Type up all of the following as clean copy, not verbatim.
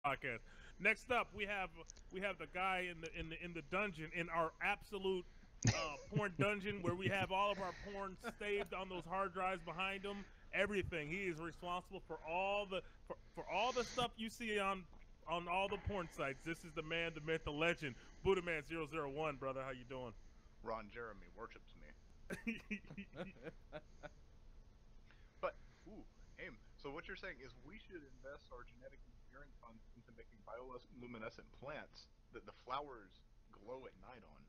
podcast. Next up, we have the guy in the dungeon in our absolute porn dungeon where we have all of our porn saved on those hard drives behind him. Everything. He is responsible for for all the stuff you see on all the porn sites. This is the man, the myth, the legend, Buddha Man 001, brother. How you doing? Ron Jeremy worships me. But, ooh, Aim. So what you're saying is we should invest our genetic engineering funds into making bioluminescent plants that the flowers glow at night on,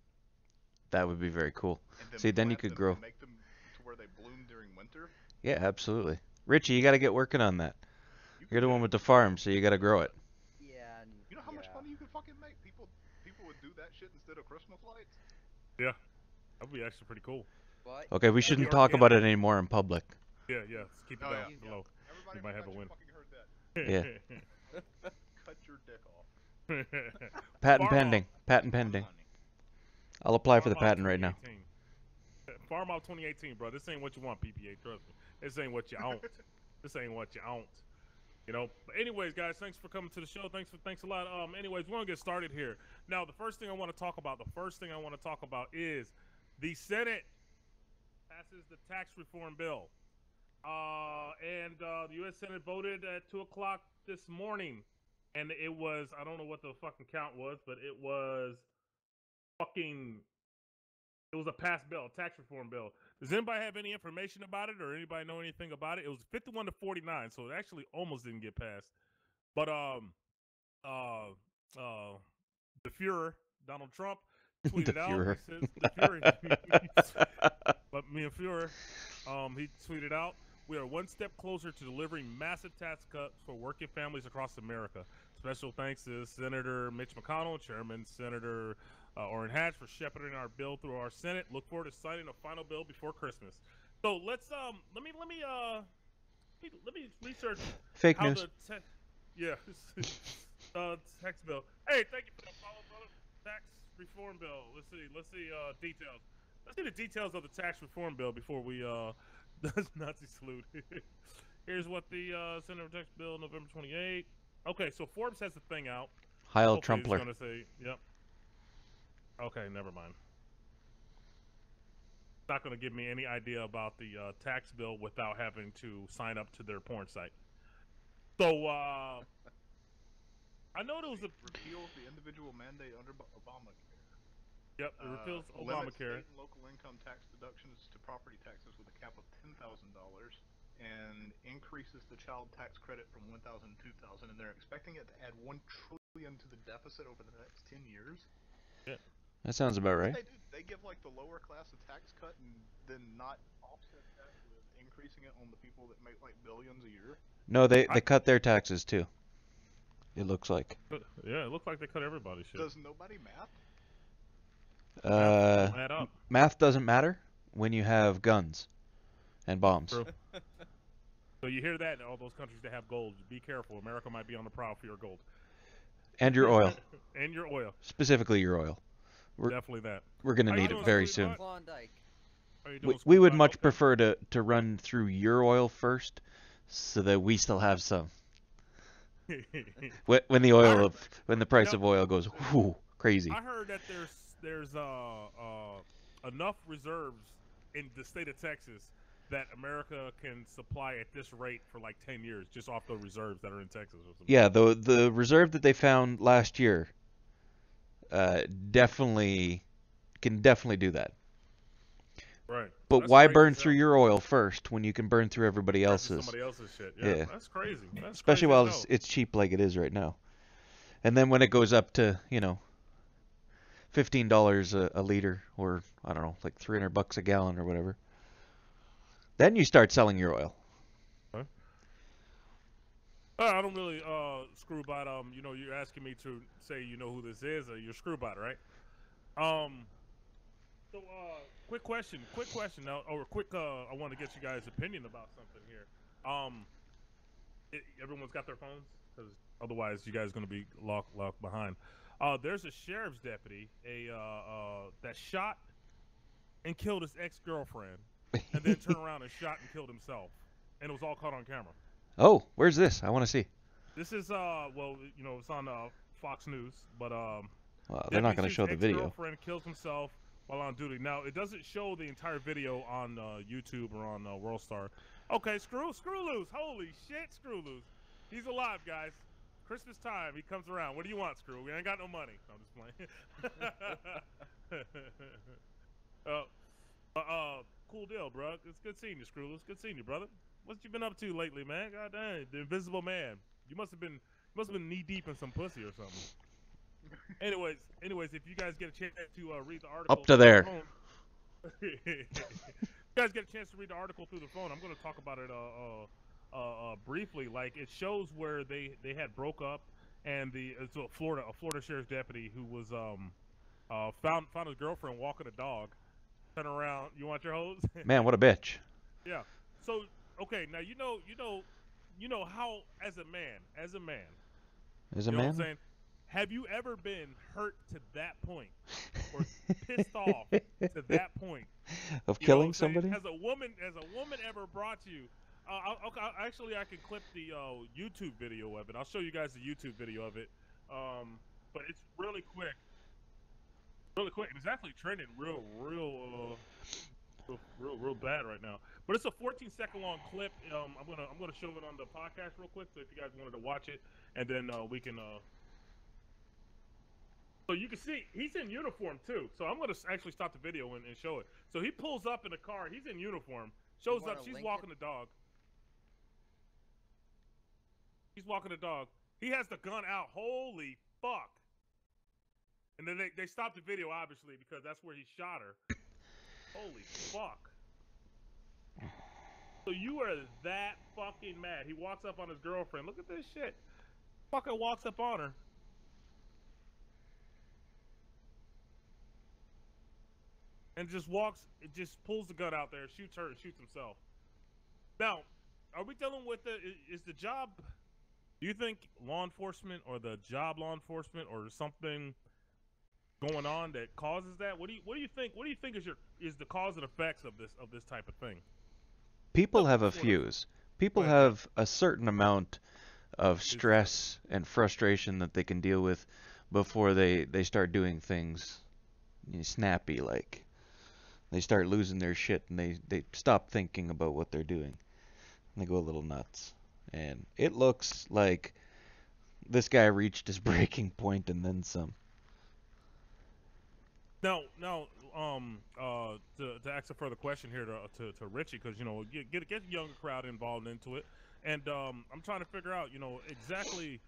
That would be very cool. and then See, then you plant could them grow. and make them to where they bloom during winter. Yeah, absolutely. Richie, you got to get working on that. You You're could the do one it. with the farm, so you got to grow it. Yeah, You know how much yeah. money you could fucking make? People would do that shit instead of Christmas lights. Yeah, that'd be actually pretty cool. But Okay, we shouldn't talk about it anymore in public. Yeah, yeah. Let's keep it Oh, down yeah. low. Everybody You might have a you win. fucking heard that. Yeah. Cut your dick off. Patent Farm pending. Patent pending. I'll apply for the Farm Out patent right now. 2018. Farm Out 2018, bro. This ain't what you want, PPA. Trust me. This ain't what you own. This ain't what you own. You know. But anyways, guys, thanks for coming to the show. Thanks a lot. Anyways, we're gonna get started here. Now, the first thing I want to talk about is the Senate passes the tax reform bill. And the U.S. Senate voted at 2 o'clock this morning, and it was, I don't know what the fucking count was, but it was a passed bill, a tax reform bill. Does anybody have any information about it, or anybody know anything about it? It was 51 to 49, so it actually almost didn't get passed. But the Fuhrer, Donald Trump, tweeted out. Fuhrer. He says, the Fuhrer. But me and Fuhrer, he tweeted out, "We are one step closer to delivering massive tax cuts for working families across America. Special thanks to Senator Mitch McConnell, Chairman Senator Orrin Hatch for shepherding our bill through our Senate. Look forward to signing a final bill before Christmas." So let's let me research Fake how news. the tax bill. Hey, thank you for the follow, brother. Tax reform bill. Let's see details. Let's see the details of the tax reform bill before we Nazi salute. Here's what the Senate tax bill, November 28. Okay, so Forbes has the thing out. Heil Hopefully it's Trumpler. gonna say, yep. Okay, never mind. It's not gonna give me any idea about the tax bill without having to sign up to their porn site. So I know there was a Repeals the individual mandate under Obamacare. yep, it repeals Limits Obamacare. state and local income tax deductions to property taxes with a cap of $10,000, and increases the child tax credit from 1,000 to 2,000, and they're expecting it to add $1 trillion to the deficit over the next 10 years. That sounds about right. What they do, they give like the lower class a tax cut and then not offset that with increasing it on the people that make like billions a year. No, they cut their taxes too. It looks like. Yeah, it looks like they cut everybody's shit. Does nobody math? Add up. Math doesn't matter when you have guns and bombs. True. So you hear that in all those countries that have gold. Be careful. America might be on the prowl for your gold. And your oil. And your oil. Specifically your oil. Definitely that. We're going to How you need it doing, very Sweet soon. Butt? Klondike. How you doing, We Sweet would Butt? much Okay. prefer to run through your oil first so that we still have some. When the price of oil goes whoo, crazy. I heard that there's enough reserves in the state of Texas that America can supply at this rate for like 10 years just off the reserves that are in Texas or something. Yeah, the reserve that they found last year definitely can do that. Right. But That's why crazy burn as through hell. your oil first when you can burn through everybody Versus else's? somebody else's shit. Yeah, Yeah. That's crazy. That's Especially crazy while as hell. it's cheap like it is right now. And then when it goes up to, $15 a liter, or I don't know, like $300 a gallon or whatever, then you start selling your oil. I don't really Screwbot. You're asking me to say you know who this is. You're Screwbot, right? So quick question now, or I want to get you guys' opinion about something here. Everyone's got their phones, because otherwise you guys are gonna be locked behind. There's a sheriff's deputy, that shot and killed his ex-girlfriend, and then turned around and shot and killed himself, and it was all caught on camera. Oh, where's this? I want to see. This is well, you know, it's on Fox News, but Well, they're not going to show the video. Ex-girlfriend kills himself while on duty. Now, it doesn't show the entire video on YouTube or on WorldStar. Okay, Screw Loose. Holy shit, Screw Loose. He's alive, guys. Christmas time, he comes around. What do you want, Screw? We ain't got no money. No, I'm just playing. Cool deal, bro. It's good seeing you, Screw Loose. Good seeing you, brother. What you been up to lately, man? God dang, the Invisible Man. You must have been knee deep in some pussy or something. Anyways, if you guys get a chance to read the article, up to there. If you guys get a chance to read the article through the phone, I'm going to talk about it briefly. Like, it shows where they had broke up, and it's a Florida sheriff's deputy who was found his girlfriend walking a dog. Turn around. You want your hose? Man, what a bitch. Yeah. So okay, now you know how as a man, As you a know what I'm man? saying? Have you ever been hurt to that point, or pissed off to that point Of you know killing what I'm saying? somebody? Has a woman ever brought you? Actually, I can clip the YouTube video of it. I'll show you guys the YouTube video of it. But it's really quick. Really quick. It's actually trending real bad right now. But it's a 14-second long clip. I'm gonna show it on the podcast real quick. So if you guys wanted to watch it, and then we can. So you can see he's in uniform too. So I'm gonna actually stop the video and show it. So he pulls up in the car. He's in uniform. Shows up. She's walking the dog. He's walking the dog. He has the gun out. Holy fuck! And then they stopped the video obviously because that's where he shot her. Holy fuck! So you are that fucking mad. He walks up on his girlfriend. Look at this shit. Fucker walks up on her. And just pulls the gun out there, shoots her, and shoots himself. Now, are we dealing with is the job, do you think law enforcement or the job law enforcement or something going on that causes that? What do you think is the cause and effects of this type of thing? People have a fuse. People have a certain amount of stress and frustration that they can deal with before they start doing things snappy like. They start losing their shit and they stop thinking about what they're doing. And they go a little nuts. And it looks like this guy reached his breaking point and then some. Now, to ask a further question here to Richie, because get the younger crowd involved into it, and I'm trying to figure out, exactly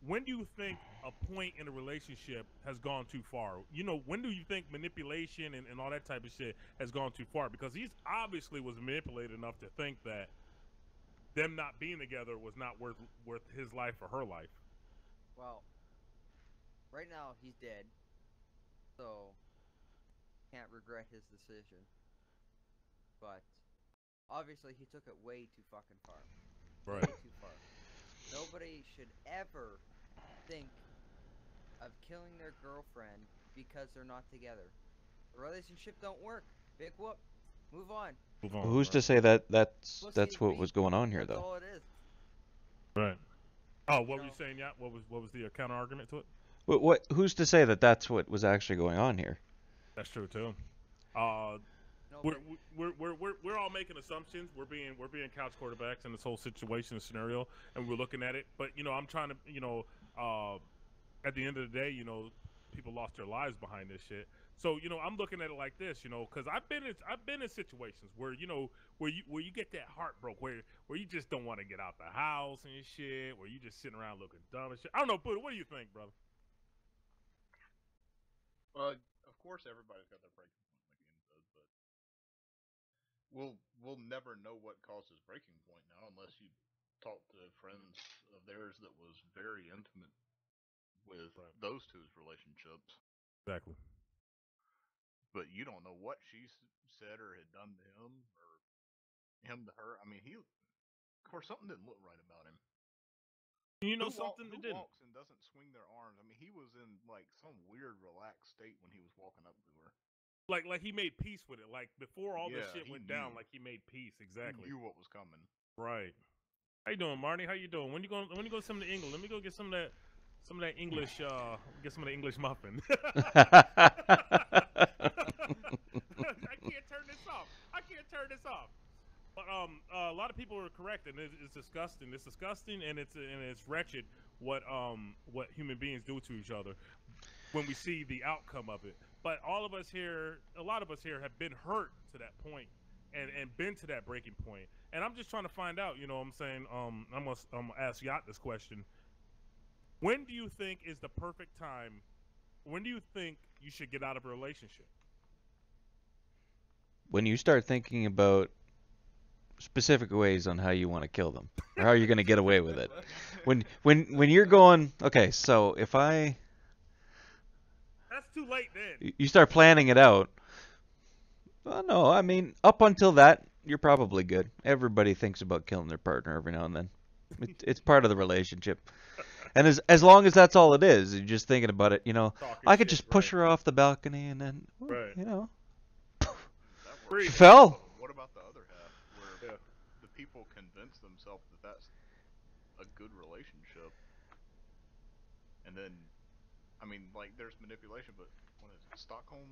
when do you think a point in a relationship has gone too far? When do you think manipulation and all that type of shit has gone too far? Because he's obviously was manipulated enough to think that them not being together was not worth his life or her life. Well, right now he's dead, so can't regret his decision. But obviously he took it way too fucking far. Right. Way too far. Nobody should ever think of killing their girlfriend because they're not together. The relationship don't work. Big whoop. Move on. Who's to say that's what was going on here, That's though? all it is. Right. Oh, what were you saying? Yeah. What was the counter argument to it? Who's to say that that's what was actually going on here? That's true too. We're all making assumptions. We're being couch quarterbacks in this whole situation and scenario, and we're looking at it. But I'm trying to at the end of the day, people lost their lives behind this shit. So I'm looking at it like this, because I've been in situations where where you get that heartbroken, where you just don't want to get out the house and shit, where you just sitting around looking dumb and shit. I don't know, Buddha, what do you think, brother? Well, of course, everybody's got their breaking point, like Ian says, but we'll never know what caused his breaking point now, unless you talk to friends of theirs that was very intimate with those two's relationships. Exactly. But you don't know what she said or had done to him, or him to her. I mean, of course, something didn't look right about him. Something that didn't. Walks and doesn't swing their arms? I mean, he was in like some weird relaxed state when he was walking up to her. Like he made peace with it. Like before all this shit went knew. down, like he made peace. Exactly. He knew what was coming. Right. How you doing, Marty? How you doing? When you go to some of the England? Let me go get some of that English. Get some of the English muffin. I can't turn this off. I can't turn this off. But a lot of people are correct, and it's disgusting. It's disgusting, and it's wretched what human beings do to each other when we see the outcome of it. But all of us here, a lot of us here, have been hurt to that point, and been to that breaking point. And I'm just trying to find out. You know, what I'm saying. I'm gonna ask Yacht this question. When do you think is the perfect time? When do you think you should get out of a relationship? When you start thinking about specific ways on how you want to kill them or how you're going to get away with it. When you're going, okay, so if I That's too late then. you start planning it out. Well, no, I mean, up until that, you're probably good. Everybody thinks about killing their partner every now and then. It's part of the relationship. And as long as that's all it is, you're just thinking about it, you know, Talking I could shit, just push right. her off the balcony and then, Right. you know, That Free. works. fell. What about the other half, where Yeah. the people convince themselves that that's a good relationship, and then, I mean, like, there's manipulation, but what is it, Stockholm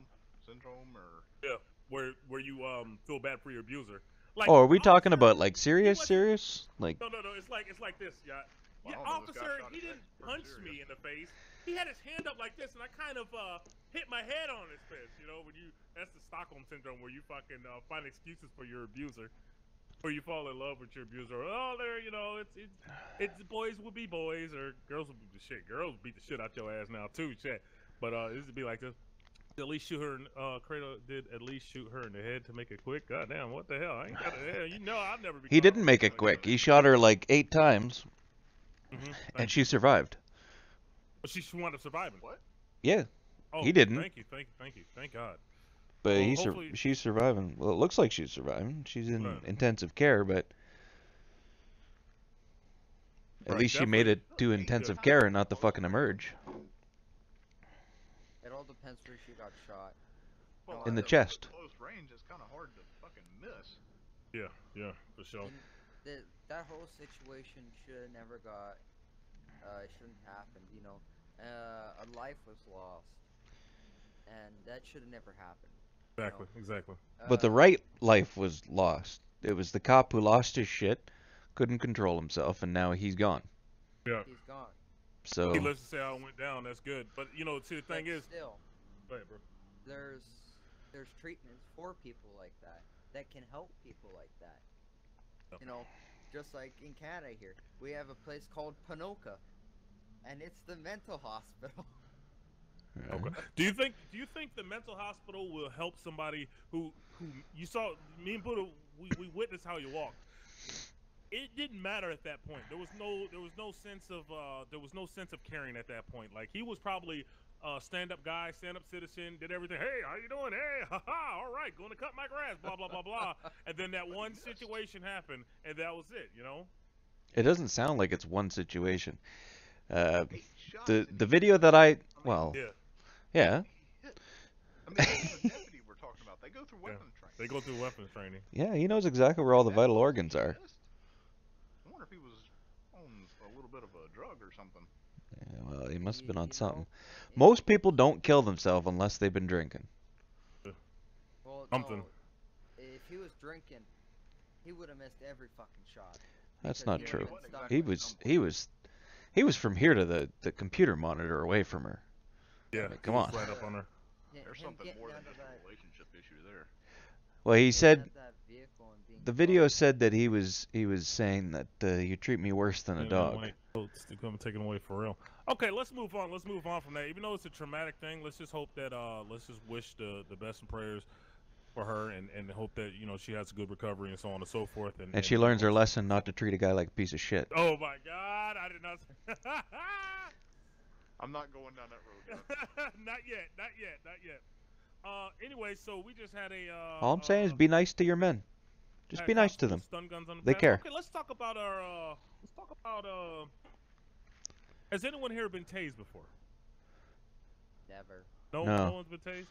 syndrome, or Yeah, where you feel bad for your abuser. Like, Oh, are we talking officer- about like serious, wasn't- serious? Like, No, it's like this, yeah. Well, Yeah, I don't know, this guy officer, shot he his didn't ex pretty punch me serious. in the face. He had his hand up like this, and I kind of hit my head on his fist. You know, that's the Stockholm syndrome, where you fucking find excuses for your abuser, or you fall in love with your abuser. Oh, there, you know, it's boys will be boys, or girls will beat the shit. Girls beat the shit out your ass now too, shit. But it would be like this. At least shoot her. Kratos did at least shoot her in the head to make it quick. God damn, what the hell? I ain't got the hell. You know, I'll never be. he caught didn't on make something it like quick. that. He shot her like 8 times, Mhm, and thank she you. survived. But she wound up surviving. what? Yeah, Oh, He didn't. Thank you, thank God. but Well, hopefully- she's surviving. Well, it looks like she's surviving. She's in Right. intensive care, but at Right, least she made it definitely. to intensive care and not the fucking emerge. It all depends where she got shot. Well, In the at chest. Close range, it's kind of hard to fucking miss. Yeah, for sure. And that whole situation should have never got. Shouldn't have happened. You know, a life was lost, and that should have never happened. Exactly. But the Uh, right life was lost. It was the cop who lost his shit, couldn't control himself, and now he's gone. Yeah. He's gone. So He lives to say how it went down. That's good. But you know, see, the thing But is, still, go ahead, bro. there's treatments for people like that can help people like that. Yep. You know, just like in Canada here, we have a place called Panoka, and it's the mental hospital. Okay. Do you think the mental hospital will help somebody who you saw me and Buddha? We witnessed how you walked. It didn't matter at that point. There was no sense of caring at that point. Like, he was probably a stand-up guy, stand-up citizen, did everything. Hey, how you doing? Hey, haha, all right, going to cut my grass, blah blah blah blah. And then that one situation happened, and that was it. You know. it doesn't sound like it's one situation. He shot The and the he video hit. that I I mean, well Yeah. yeah he hit. I mean, that's the deputy we're talking about. They go through weapons training. They go through weapons training. yeah he knows exactly where all the That vital was organs are. missed. I wonder if he was on a little bit of a drug or something. Yeah, well, he must have been You on know, something. it- Most people don't kill themselves unless they've been drinking. Well, Something. no, if he was drinking, he would have missed every fucking shot. That's because not he true. would've been stuck He with was someone. he was from here to the computer monitor away from her. Yeah. mean, come he was on. Right up on her. There's Him something getting more than out of just a that- relationship issue there. Well, he getting said out of that vehicle and being the shot. video said that he was saying that you treat me worse than a And dog. White coats to come take it away for real. Okay, let's move on. Let's move on from that. Even though it's a traumatic thing, let's just hope that let's just wish the best in prayers for her, and hope that, you know, she has a good recovery and so on and so forth. And she learns her lesson not to treat a guy like a piece of shit. Oh my God! I did not. I'm not going down that road. Yet. Not yet. Anyway, so we just had a. All I'm saying is be nice to your men. Just had be nice to cops them. with stun guns on the They path. care. Okay, let's talk about our. Has anyone here been tased before? Never. No, No. no one's been tased.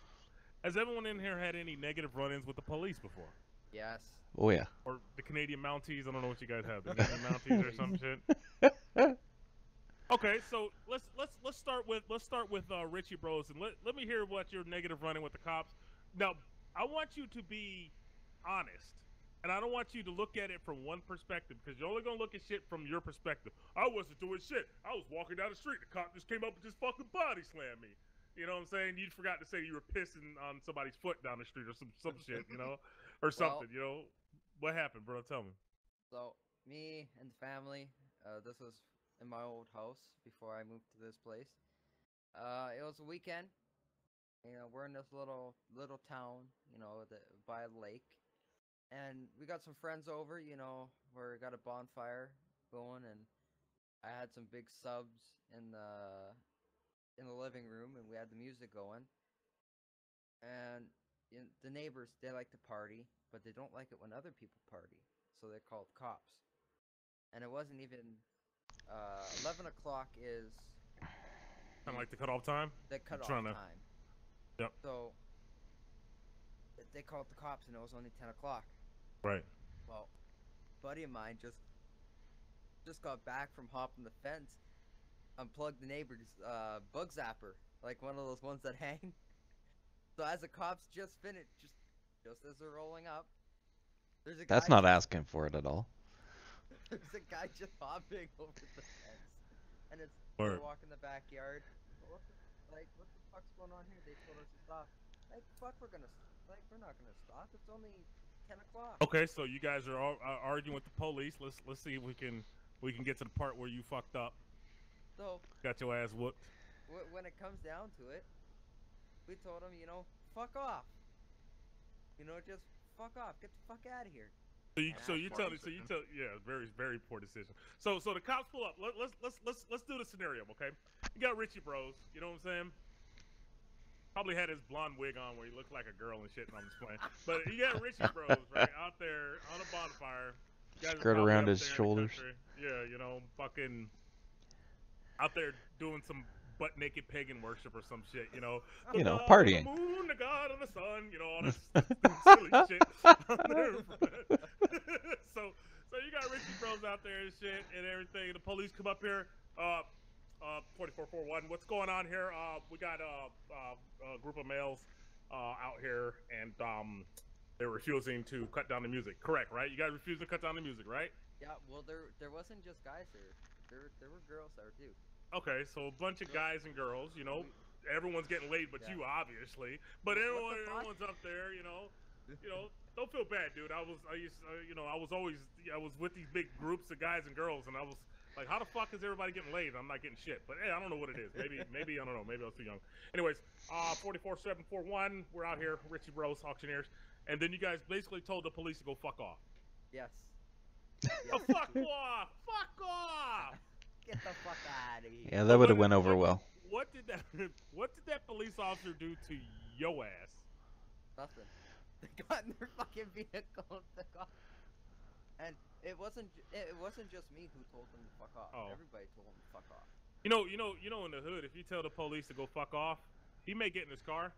Has everyone in here had any negative run-ins with the police before? Yes. Oh yeah. Or the Canadian Mounties. I don't know what you guys have. The Canadian Mounties or some shit. Okay, so let's start with Richie Bros, and let me hear what your negative running with the cops. Now, I want you to be honest, and I don't want you to look at it from one perspective, because you're only gonna look at shit from your perspective. I wasn't doing shit. I was walking down the street. The cop just came up and just fucking body slammed me. You know what I'm saying? You forgot to say you were pissing on somebody's foot down the street or some shit, you know, or something. You know, what happened, bro? Tell me. So me and the family, this was in my old house before I moved to this place. It was a weekend. You know, we're in this little town, you know, by a lake, and we got some friends over. You know, where we got a bonfire going, and I had some big subs in the living room, and we had the music going. And the neighbors, they like to party, but they don't like it when other people party, so they're called cops. And it wasn't even 11 o'clock is Kind of like the cutoff time. the cutoff trying to- time. Yep. So they called the cops, and it was only 10 o'clock. Right. Well, a buddy of mine just got back from hopping the fence, unplugged the neighbor's bug zapper, like one of those ones that hang. So as the cops just finished, just as they're rolling up, there's a That's guy not asking for it at all. There's a guy just hopping over the fence, and it's Word. we're walking the backyard. What the fuck's going on here? They told us to stop. Like, fuck, we're not gonna stop. It's only 10 o'clock. Okay, so you guys are all, arguing with the police. Let's see if we can get to the part where you fucked up. So Got your ass whooped. when it comes down to it, we told him, you know, fuck off. You know, just fuck off. Get the fuck out of here. So you tell yeah, very very poor decision. So the cops pull up. Let's do the scenario, okay? You got Richie Bros. You know what I'm saying? Probably had his blonde wig on where he looked like a girl and shit. And I'm just playing. But you got Richie Bros right out there on a bonfire. Guys are Skirt probably around up his there in the shoulders. country. Yeah, you know, fucking out there doing some butt naked pagan worship or some shit. You know, the You know, God partying. Of the moon, the God of the sun. You know, all this silly shit. so you got Richie Bros out there and shit and everything. The police come up here. 4441. What's going on here? We got a group of males out here, and they're refusing to cut down the music. Correct, right? You guys refusing to cut down the music, right? Yeah, well, there wasn't just guys there. There were girls there too. Okay, so a bunch of guys and girls. You know, everyone's getting laid, but Yeah. you obviously. But What the fuck? everyone's up there. You know. Don't feel bad, dude. I was with these big groups of guys and girls, and I was like, how the fuck is everybody getting laid? I'm not getting shit. But hey, I don't know what it is. Maybe I don't know. Maybe I was too young. Anyways, 44741. We're out here, Richie Bros, auctioneers, and then you guys basically told the police to go fuck off. Yes. Oh, fuck off! Fuck off! Get the fuck out of here. Yeah, that would have went over well. What did that police officer do to yo ass? Nothing. They got in their fucking vehicle and took off. And it wasn't just me who told them to fuck off. Oh. Everybody told them to fuck off. You know, in the hood, if you tell the police to go fuck off, he may get in his car,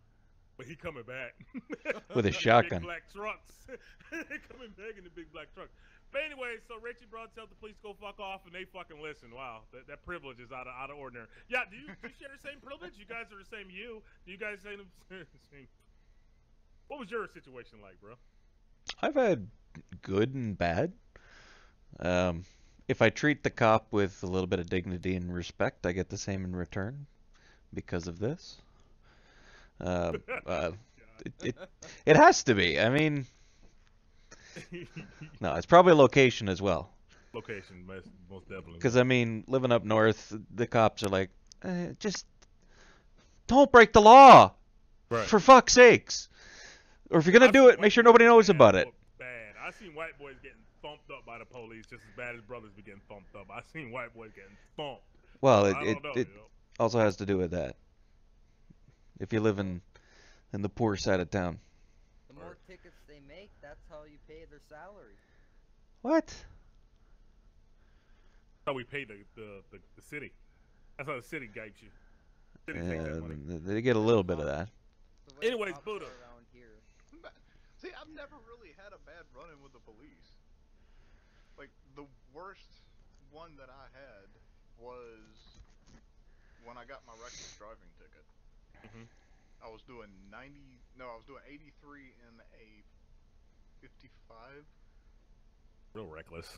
but he coming back With a Big shotgun. black trucks. Coming back in the big black truck. But anyway, so Richie Brown tells the police to go fuck off, and they fucking listen. Wow, that privilege is out of ordinary. Yeah, do you share the same privilege? You guys are the same. Do you guys say the same? What was your situation like, bro? I've had good and bad. If I treat the cop with a little bit of dignity and respect, I get the same in return because of this. It has to be. I mean, no, it's probably location as well. Location, most definitely. Because, I mean, living up north, the cops are like, just don't break the law, Right. for fuck's sakes. Or if you're going to do it, make sure nobody knows about it. Bad. I seen white boys getting thumped up by the police just as bad as brothers be getting thumped up. I seen white boys getting thumped. Well, I it don't know, you know. also has to do with that. If you live in the poor side of town. The more tickets they make, that's how you pay their salary. What? That's how we pay the city. That's how the city guides you. City takes that money. They get a little bit of that. The way Anyways, cops are Buddha. around here. See, I've never really had a bad run-in with the police. Like, the worst one that I had was when I got my reckless driving ticket. Mhm. I was doing 83 in a 55. Real reckless.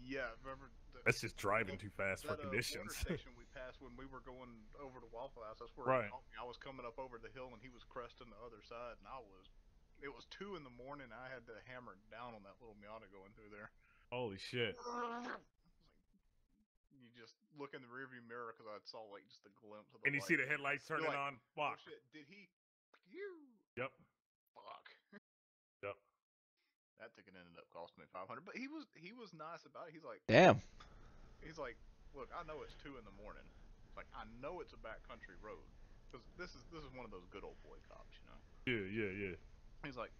Yeah, remember That's just driving too fast for that conditions. border station we passed when we were going over to Waffle House. That's where Right. I was coming up over the hill and he was cresting the other side, and it was 2 in the morning. And I had to hammer down on that little Miata going through there. Holy shit. You just look in the rearview mirror because I saw like just a glimpse of the And you see the headlights turning like, on. Oh Fuck. shit! Did he? You. Yep. Fuck. Yep. That ticket ended up costing me $500, but he was nice about it. He's like, Damn. look, I know it's 2 in the morning. Like, I know it's a backcountry road because this is one of those good old boy cops, you know. Yeah. He's like,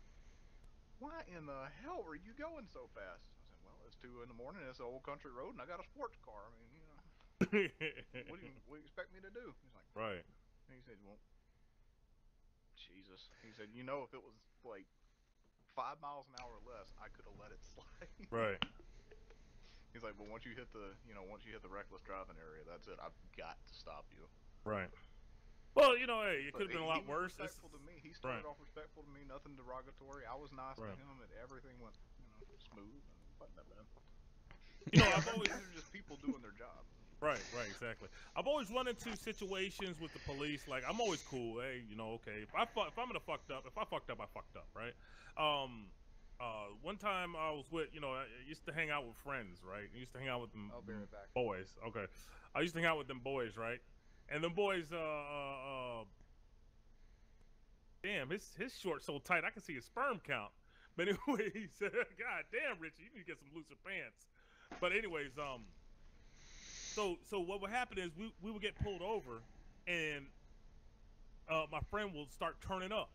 why in the hell are you going so fast? I said, well, it's 2 in the morning. It's an old country road, and I got a sports car. I mean, you know, what do you expect me to do? He's like, Right. And he said, well, Jesus. He said, you know, if it was like 5 miles an hour less, I could have let it slide. Right. He's like, but once you hit the reckless driving area, that's it. I've got to stop you. Right. Well, you know, hey, it But could have been a lot he was worse. Respectful to me. He started off respectful to me, nothing derogatory. I was nice to him, and everything went, smooth. And it wasn't that bad. You know, I've always These are just people doing their job. Right, exactly. I've always run into situations with the police. Like, I'm always cool. Hey, you know, okay. If I fucked up, I fucked up, right? One time I was with, I used to hang out with friends, right? I used to hang out with them I'll be right back. boys. Okay, I used to hang out with them boys, right? And them boys, damn, his short's so tight I can see his sperm count. But anyway, he said, God damn, Richie, you need to get some looser pants. But anyways, So what would happen is we would get pulled over, and my friend will start turning up.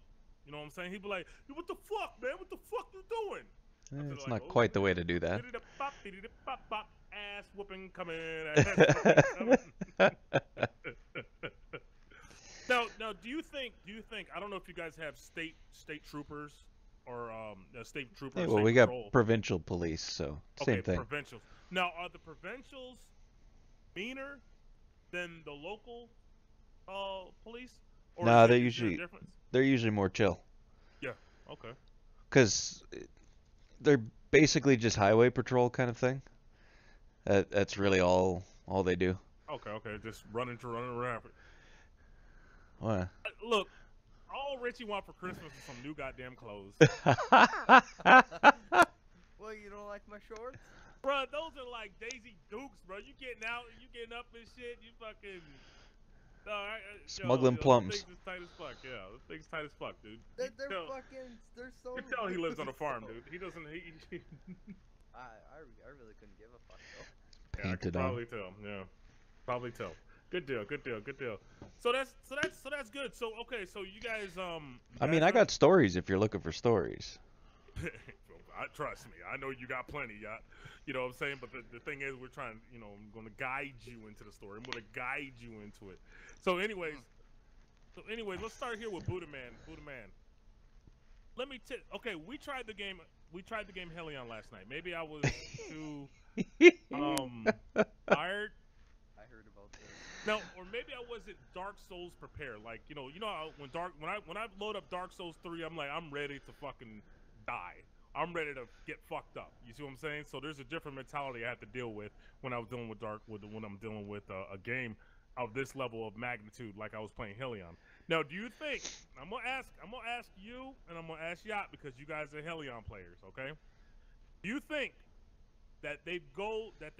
You know what I'm saying? He'd be like, "What the fuck, man? What the fuck you doing?" It's not quite the way to do that. Ass whooping coming. Ass whooping coming. Now, do you think? I don't know if you guys have state troopers or state troopers. Hey, well, state we patrol. got provincial police, so same thing. Provincials. Now, are the provincials meaner than the local police? Or No, is there a difference? they're usually more chill. Yeah. Okay. Because they're basically just highway patrol kind of thing. That's really all they do. Okay. Just running around. What? Look, all Richie want for Christmas is some new goddamn clothes. Well, you don't like my shorts? Bruh, those are like Daisy Dukes, bro. You getting out, you getting up and shit. You fucking smuggling plums. This thing's tight as fuck. Yeah, this thing's tight as fuck, dude. They're so. You can tell he lives on a farm, dude. He doesn't. I really couldn't give a fuck though. Yeah, I can probably tell. Yeah, probably tell. Good deal. So that's good. So okay, so you guys I mean, I got stories if you're looking for stories. Trust me, I know you got plenty. You know what I'm saying? But the thing is, we're trying. I'm going to guide you into the story. I'm going to guide you into it. So anyways, let's start here with Buddha Man. Let me okay, we tried the game Hellion last night. Maybe I was too tired. I heard about this. No, or maybe I wasn't Dark Souls prepared. Like, when I load up Dark Souls 3, I'm like, I'm ready to fucking die. I'm ready to get fucked up. You see what I'm saying? So there's a different mentality I have to deal with when I was dealing with when I'm dealing with a game of this level of magnitude, like I was playing Hellion. Now, do you think I'm gonna ask you, and I'm gonna ask Yacht, because you guys are Hellion players, okay? Do you think that they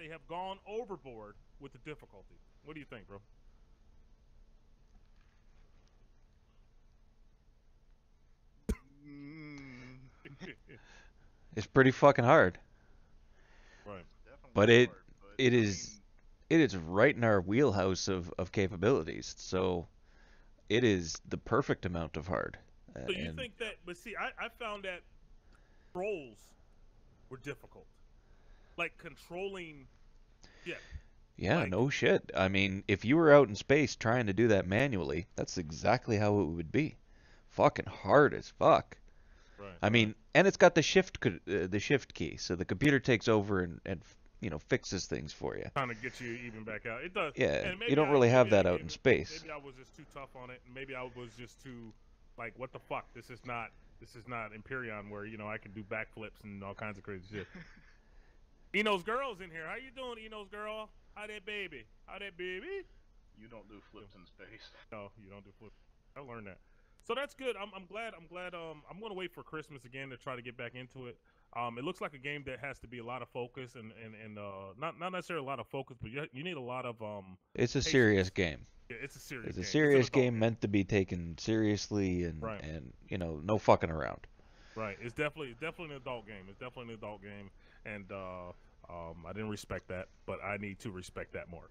have gone overboard with the difficulty? What do you think, bro? It's pretty fucking hard. Right. But it is right in our wheelhouse of capabilities. So it is the perfect amount of hard. So you think that? But see, I found that controls were difficult, like controlling. Yeah, like, no shit. I mean, if you were out in space trying to do that manually, that's exactly how it would be. Fucking hard as fuck. Right. I mean, and it's got the shift key, so the computer takes over and you know, fixes things for you. Kind of get you even back out. It does. Yeah, And maybe you don't really have maybe that out in space. Maybe I was just too tough on it. Maybe I was just too, like, what the fuck? This is not Empyrean where, you know, I can do backflips and all kinds of crazy shit. Eno's girl's in here. How you doing, Eno's girl? How that baby? How that baby? You don't do flips in space. No, you don't do flips. I learned that. So that's good. I'm glad. I'm gonna wait for Christmas again to try to get back into it. It looks like a game that has to be a lot of focus and not necessarily a lot of focus, but you need a lot of It's a patience. serious game. Yeah, it's a serious. It's game. a serious an adult game meant to be taken seriously Right. and you know, no fucking around. Right. It's definitely an adult game. It's definitely an adult game, and I didn't respect that, but I need to respect that more.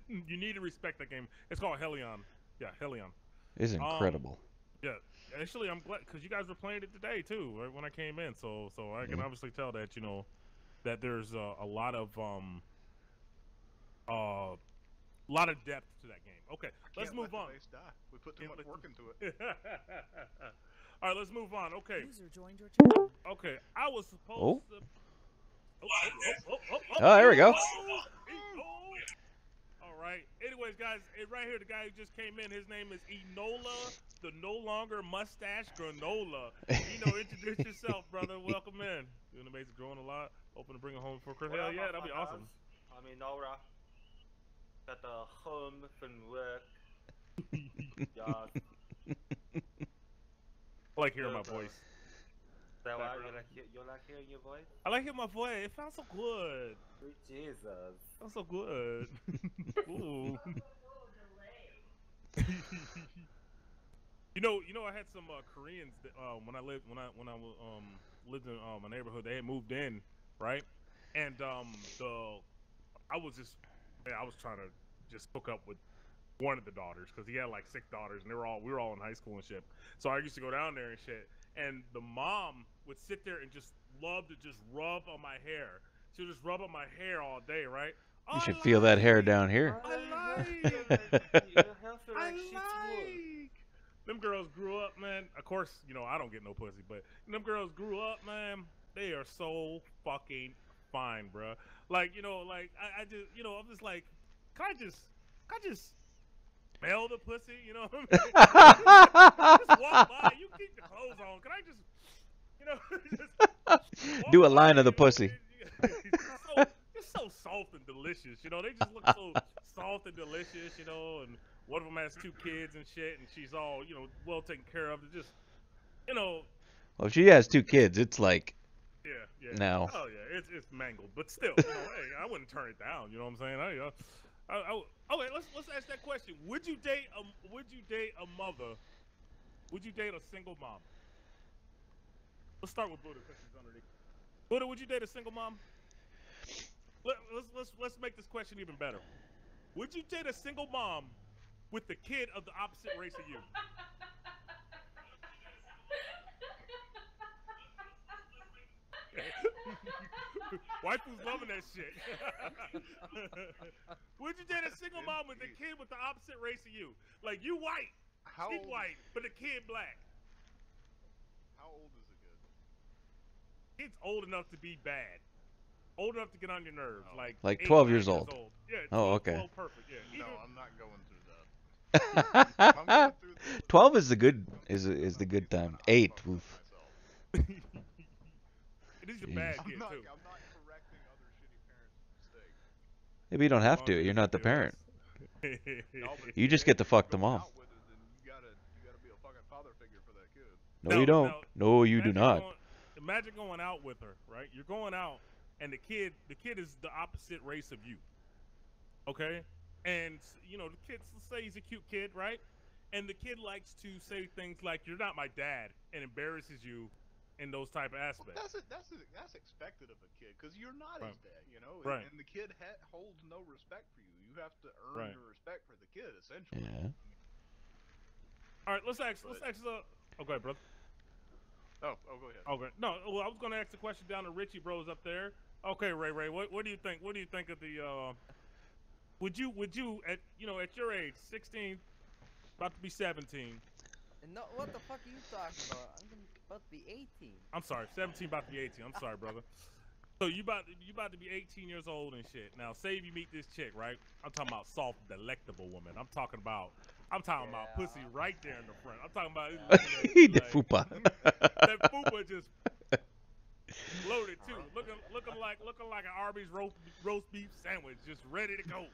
You need to respect that game. It's called Hellion. Yeah, Hellion. It's incredible. Yeah, actually, I'm glad because you guys were playing it today too, right when I came in. So I can obviously tell that you know that there's a lot of depth to that game. Okay, let's move on. Die. We put too much work into it. All right, let's move on. Okay. User joined your channel. Okay, I was supposed to. Oh, there we go. All right. Anyways, guys, right here, the guy who just came in, his name is Enola, the no longer mustache granola. Introduce yourself, brother. Welcome in. Doing amazing, growing a lot. Hoping to bring it home for Chris. Hell yeah, that'd be awesome. I'm Enola. At home from work. Yes. I like hearing my voice. So you like hearing your voice? I like hearing my voice. It sounds so good. Sweet Jesus. Sounds so good. Ooh. You know, I had some Koreans that, when I lived in my neighborhood. They had moved in, right? And I was trying to just hook up with one of the daughters because he had like 6 daughters, and we were all in high school and shit. So I used to go down there and shit. And the mom would sit there and just love to just rub on my hair. She would just rub on my hair all day, right? You should feel that hair down here. Them girls grew up, man. Of course, you know, I don't get no pussy, but them girls grew up, man. They are so fucking fine, bro. Like, you know, like I just, you know, I'm just like, can I just smell the pussy? You know what I mean? Just walk by. You keep the clothes on. Can I just, you know, just do a line of the pussy? It's so soft and delicious, you know. They just look so soft and delicious, you know. And one of them has 2 kids and shit, and she's all, you know, well taken care of. They're just, you know. Well, if she has 2 kids, it's like. Yeah. No. Oh yeah, it's mangled, but still, you know, hey, I wouldn't turn it down. You know what I'm saying? Okay, let's ask that question. Would you date a mother? Would you date a single mom? Let's start with Buddha because he's underneath. Buddha, would you date a single mom? Let's make this question even better. Would you date a single mom with the kid of the opposite race of you? Waifu's loving that shit. Would you date a single mom with a kid with the opposite race of you? Like, you white, she's white, but the kid black. How old is the kid? Kid's old enough to be bad. Old enough to get on your nerves. Like 12 8, years 9 old. Yeah, 12, Oh, okay. 12, perfect, yeah. No, I'm not going through that. If I'm going through this, 12 is the good time. 8, oof. It is a bad I'm kid, not too. correcting other shitty parents' mistakes. Maybe you don't have to. You're not the parent. No, but if You just get to fuck the going mom. out with it, then you gotta be a fucking father figure for that kid. No, you don't. No, you do not. Imagine going out with her, right? You're going out, and the kid is the opposite race of you. Okay? And, you know, the kid, let's say he's a cute kid, right? And the kid likes to say things like, "You're not my dad," and embarrasses you in those type of aspects. Well, that's expected of a kid, because you're not his dad, you know? Right. And the kid holds no respect for you. You have to earn your respect for the kid, essentially. Yeah. All right, let's ask. Okay, brother. Oh, go ahead. Okay. No, well, I was gonna ask the question down to Richie Bros up there. Okay, Ray, what do you think? What do you think of the? Would you at your age, 16, about to be 17, No, what the fuck are you talking about? I'm about to be 18. I'm sorry, 17 about to be 18. I'm sorry, brother. So you about to be 18 years old and shit. Now, say if you meet this chick, right? I'm talking about soft, delectable woman. I'm talking about pussy right there in the front. I'm talking about The fupa. that fupa just loaded too, looking like an Arby's roast beef sandwich, just ready to go.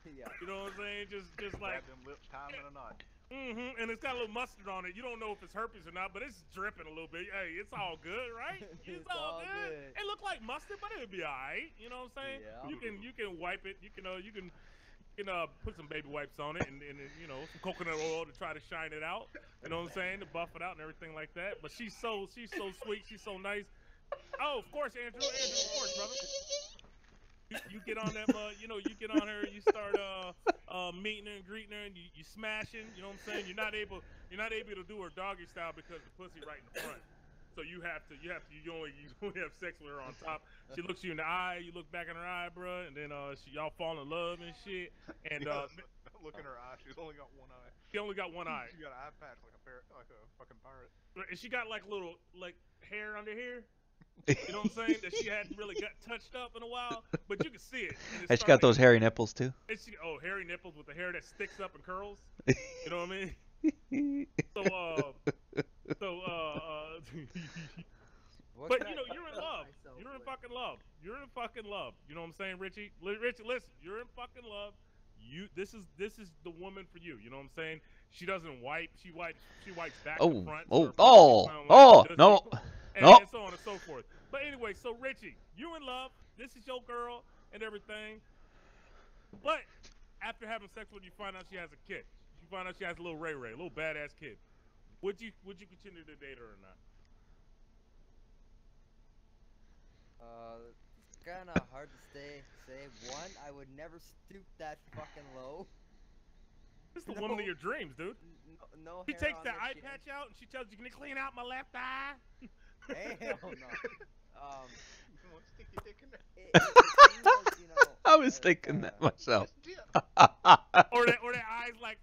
Yeah. You know what I'm saying? Just like. Grab them lips, tie 'em in a knot. And it's got a little mustard on it. You don't know if it's herpes or not, but it's dripping a little bit. Hey, it's all good, right? It's all good. It look like mustard, but it'll be alright. You know what I'm saying? Yeah. You can wipe it. You can put some baby wipes on it and some coconut oil to try to shine it out. You know what I'm saying? To buff it out and everything like that. But she's so sweet. She's so nice. Oh, of course, Andrew, of course, brother. You get on that, you get on her, you start meeting her and greeting her, and you smashing. You know what I'm saying? You're not able to do her doggy style because the pussy right in the front. So you only have sex with her on top. She looks you in the eye, you look back in her eye, bro, and then y'all fall in love and shit. And look in her eye. She's only got one eye. She only got one eye. She got an eye patch like a fucking pirate. And she got like little hair under here. You know what I'm saying? That she hadn't really got touched up in a while, but you can see it. And she got those hairy nipples too. Hairy nipples with the hair that sticks up and curls. You know what I mean? But you're in love. You're in fucking love. You're in fucking love. You know what I'm saying, Richie? Richie, listen, you're in fucking love. This is the woman for you. You know what I'm saying? She doesn't wipe. She wipes back to front. No. And so on and so forth. But anyway, so Richie, you in love. This is your girl and everything. But after having sex with her, you find out she has a kid. You find out she has a little Ray, a little badass kid. Would you continue to date her or not? It's kind of hard to say. One, I would never stoop that fucking low. This is the woman of your dreams, dude. No. She takes that eye patch out and she tells you, "Can you clean out my left eye?" Hell no. Stick your dick in there. I was thinking that myself. or that eye's like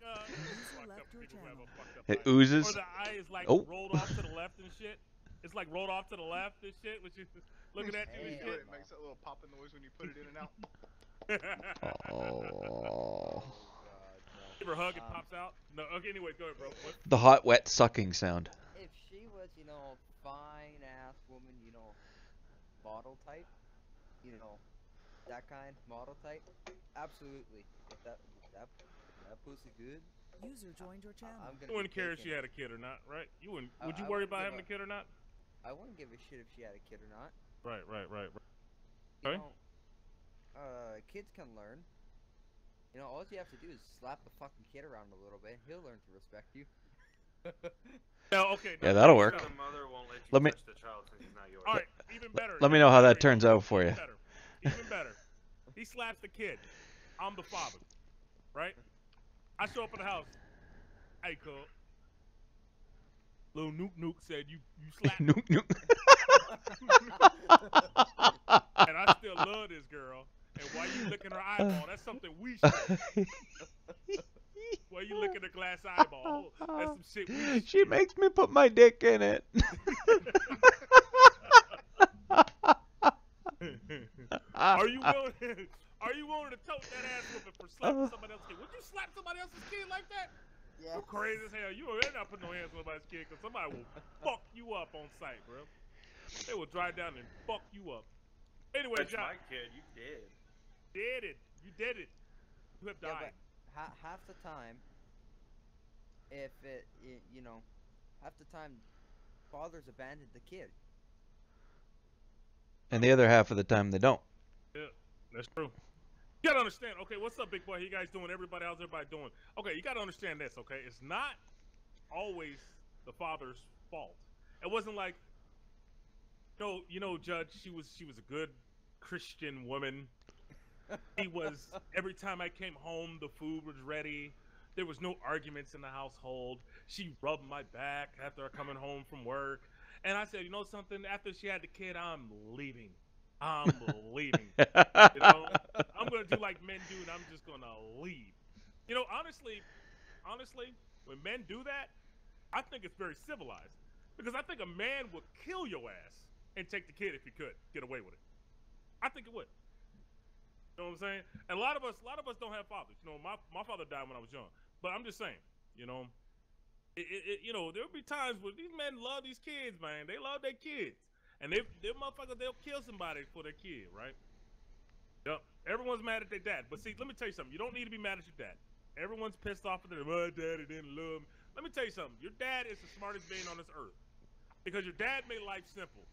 It oozes. Or the eye is like rolled off to the left and shit. It's like rolled off to the left and shit, which is looking at you and shit. It makes that little popping noise when you put it in and out. Oh. Give her a hug, it pops out. No, okay. Anyways, go ahead, bro. What? The hot, wet sucking sound. If she was, fine ass woman, model type, that kind model type, absolutely. If that pussy good. User joined your channel. You wouldn't care if she had a kid or not, right? You wouldn't. Would you worry about having a kid or not? I wouldn't give a shit if she had a kid or not. Right. You know, kids can learn. All you have to do is slap the fucking kid around a little bit. He'll learn to respect you. Okay. Yeah, that'll work. The mother won't let you Let me. touch the child since he's not yours. All right, even better. Let me know how that turns out for you. Even better. He slaps the kid. I'm the father, right? I show up at the house. Hey, cuz. Little Nuke said you slapped me. Nuke. And I still love this girl. And why you licking her eyeball? That's something we should. Why you licking her glass eyeball? That's some shit we should. She makes me put my dick in it. Are you willing to tote that ass whooping for slapping somebody else's kid? Would you slap somebody else's kid like that? Yeah. You're crazy as hell. You're not putting no hands on somebody's kid because somebody will fuck you up on sight, bro. They will drive down and fuck you up. Anyway, That's John. my kid. You did. You did it. You have died. Yeah, but half the time, half the time, fathers abandoned the kid. And the other half of the time they don't. Yeah, that's true. You gotta understand. Okay, what's up, big boy? How you guys doing? How's everybody doing? Okay, you gotta understand this. Okay, it's not always the father's fault. It wasn't like, Judge. She was a good Christian woman. He was, every time I came home, the food was ready. There was no arguments in the household. She rubbed my back after coming home from work. And I said, you know something? After she had the kid, I'm leaving. I'm leaving. I'm going to do like men do, and I'm just going to leave. Honestly, when men do that, I think it's very civilized because I think a man would kill your ass and take the kid if he could get away with it. I think it would. You know what I'm saying? And a lot of us don't have fathers. You know, my father died when I was young, but I'm just saying, you know, you know, there'll be times where these men love these kids, man. They love their kids, and they motherfuckers, they'll kill somebody for their kid, right? Yep. Everyone's mad at their dad, but see, let me tell you something. You don't need to be mad at your dad. Everyone's pissed off at their daddy didn't love me. Let me tell you something. Your dad is the smartest being on this earth because your dad made life simple.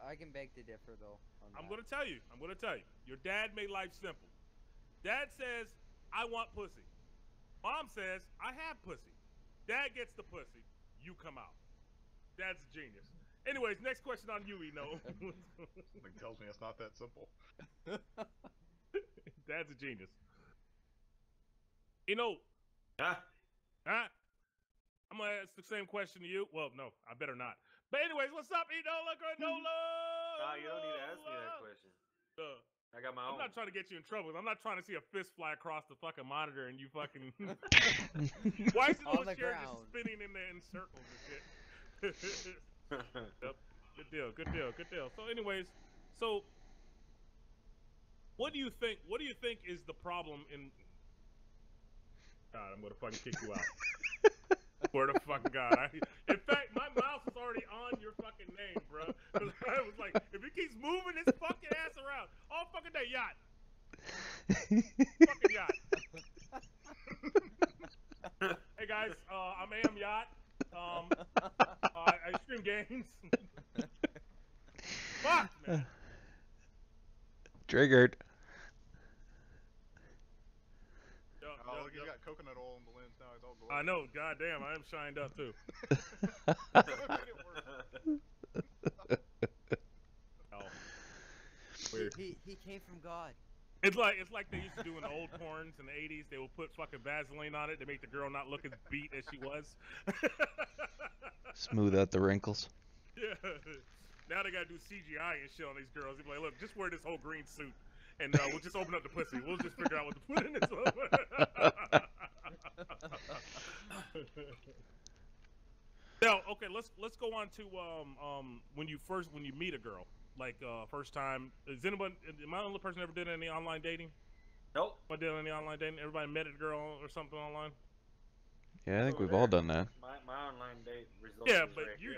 I can beg to differ though. I'm gonna tell you. Your dad made life simple. Dad says, "I want pussy." Mom says, "I have pussy." Dad gets the pussy. You come out. Dad's a genius. Anyways, next question on you, Eno. Something tells me it's not that simple. Dad's a genius. Eno. Huh? Huh? I'm gonna ask the same question to you. Well, no, I better not. But anyways, what's up, Enola Granola? Nah, you don't need to ask me that question. I got my own. I'm not trying to get you in trouble. I'm not trying to see a fist fly across the fucking monitor and you fucking. Why is the On little the chair ground. just spinning in circles and shit? Yep. Good deal. Good deal. Good deal. So, anyways, what do you think? What do you think is the problem in? God, I'm gonna fucking kick you out. Swear to fucking God. In fact, my mouse is already on your fucking name, bro. I was like, if he keeps moving his fucking ass around all fucking day, yacht. Fucking yacht. Hey guys, I'm Am Yacht. I stream games. Fuck, man. Triggered. Oh, look, he's got coconut oil in the lens now. He's all glowing. I know, goddamn, I am shined up too. Oh, weird. He came from God. It's like they used to do in the old porns in the 80s. They would put fucking Vaseline on it to make the girl not look as beat as she was. Smooth out the wrinkles. Yeah. Now they gotta do CGI and shit on these girls. They're like, look, just wear this whole green suit, and we'll just open up the pussy. We'll just figure out what to put in it. Now, okay, let's go on to when you meet a girl, like first time. Am I the only person that ever did any online dating? Nope. I did any online dating. Everybody met a girl or something online. Yeah, I think Over we've all there. done that. My online date results. Yeah, is but right here.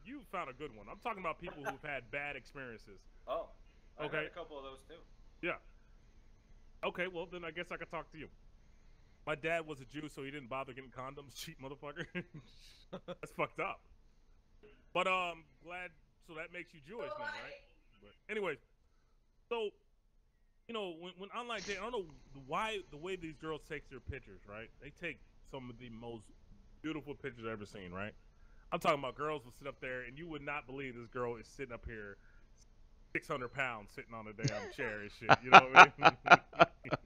you found a good one. I'm talking about people who've had bad experiences. Oh. I Okay. had a couple of those too. Yeah. Okay, well then I guess I could talk to you. My dad was a Jew, so he didn't bother getting condoms. Cheap motherfucker. That's fucked up. But glad. So that makes you Jewish now, right? But anyway, so you know when online dating, I don't know why the way these girls take their pictures, right? They take some of the most beautiful pictures I've ever seen, right? I'm talking about girls will sit up there, and you would not believe this girl is sitting up here, 600 pounds, sitting on a damn chair and shit. You know what I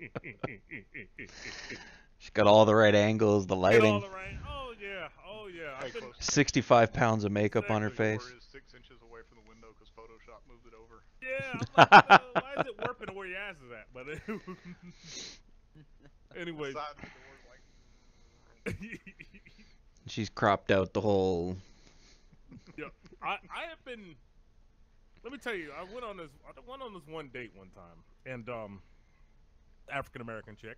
mean? She's got all the right angles, the Get all lighting. the right. Oh yeah, oh yeah. Hey, I've been, close. 65 pounds of makeup on her Exactly. face. Door is 6 inches away from the window because Photoshop moved it over. yeah, I'm like, why is it warping to where your ass is at? But anyways, Side of the door is like. She's cropped out the whole. yeah, I have been. Let me tell you, I went on this one date one time, and African American chick.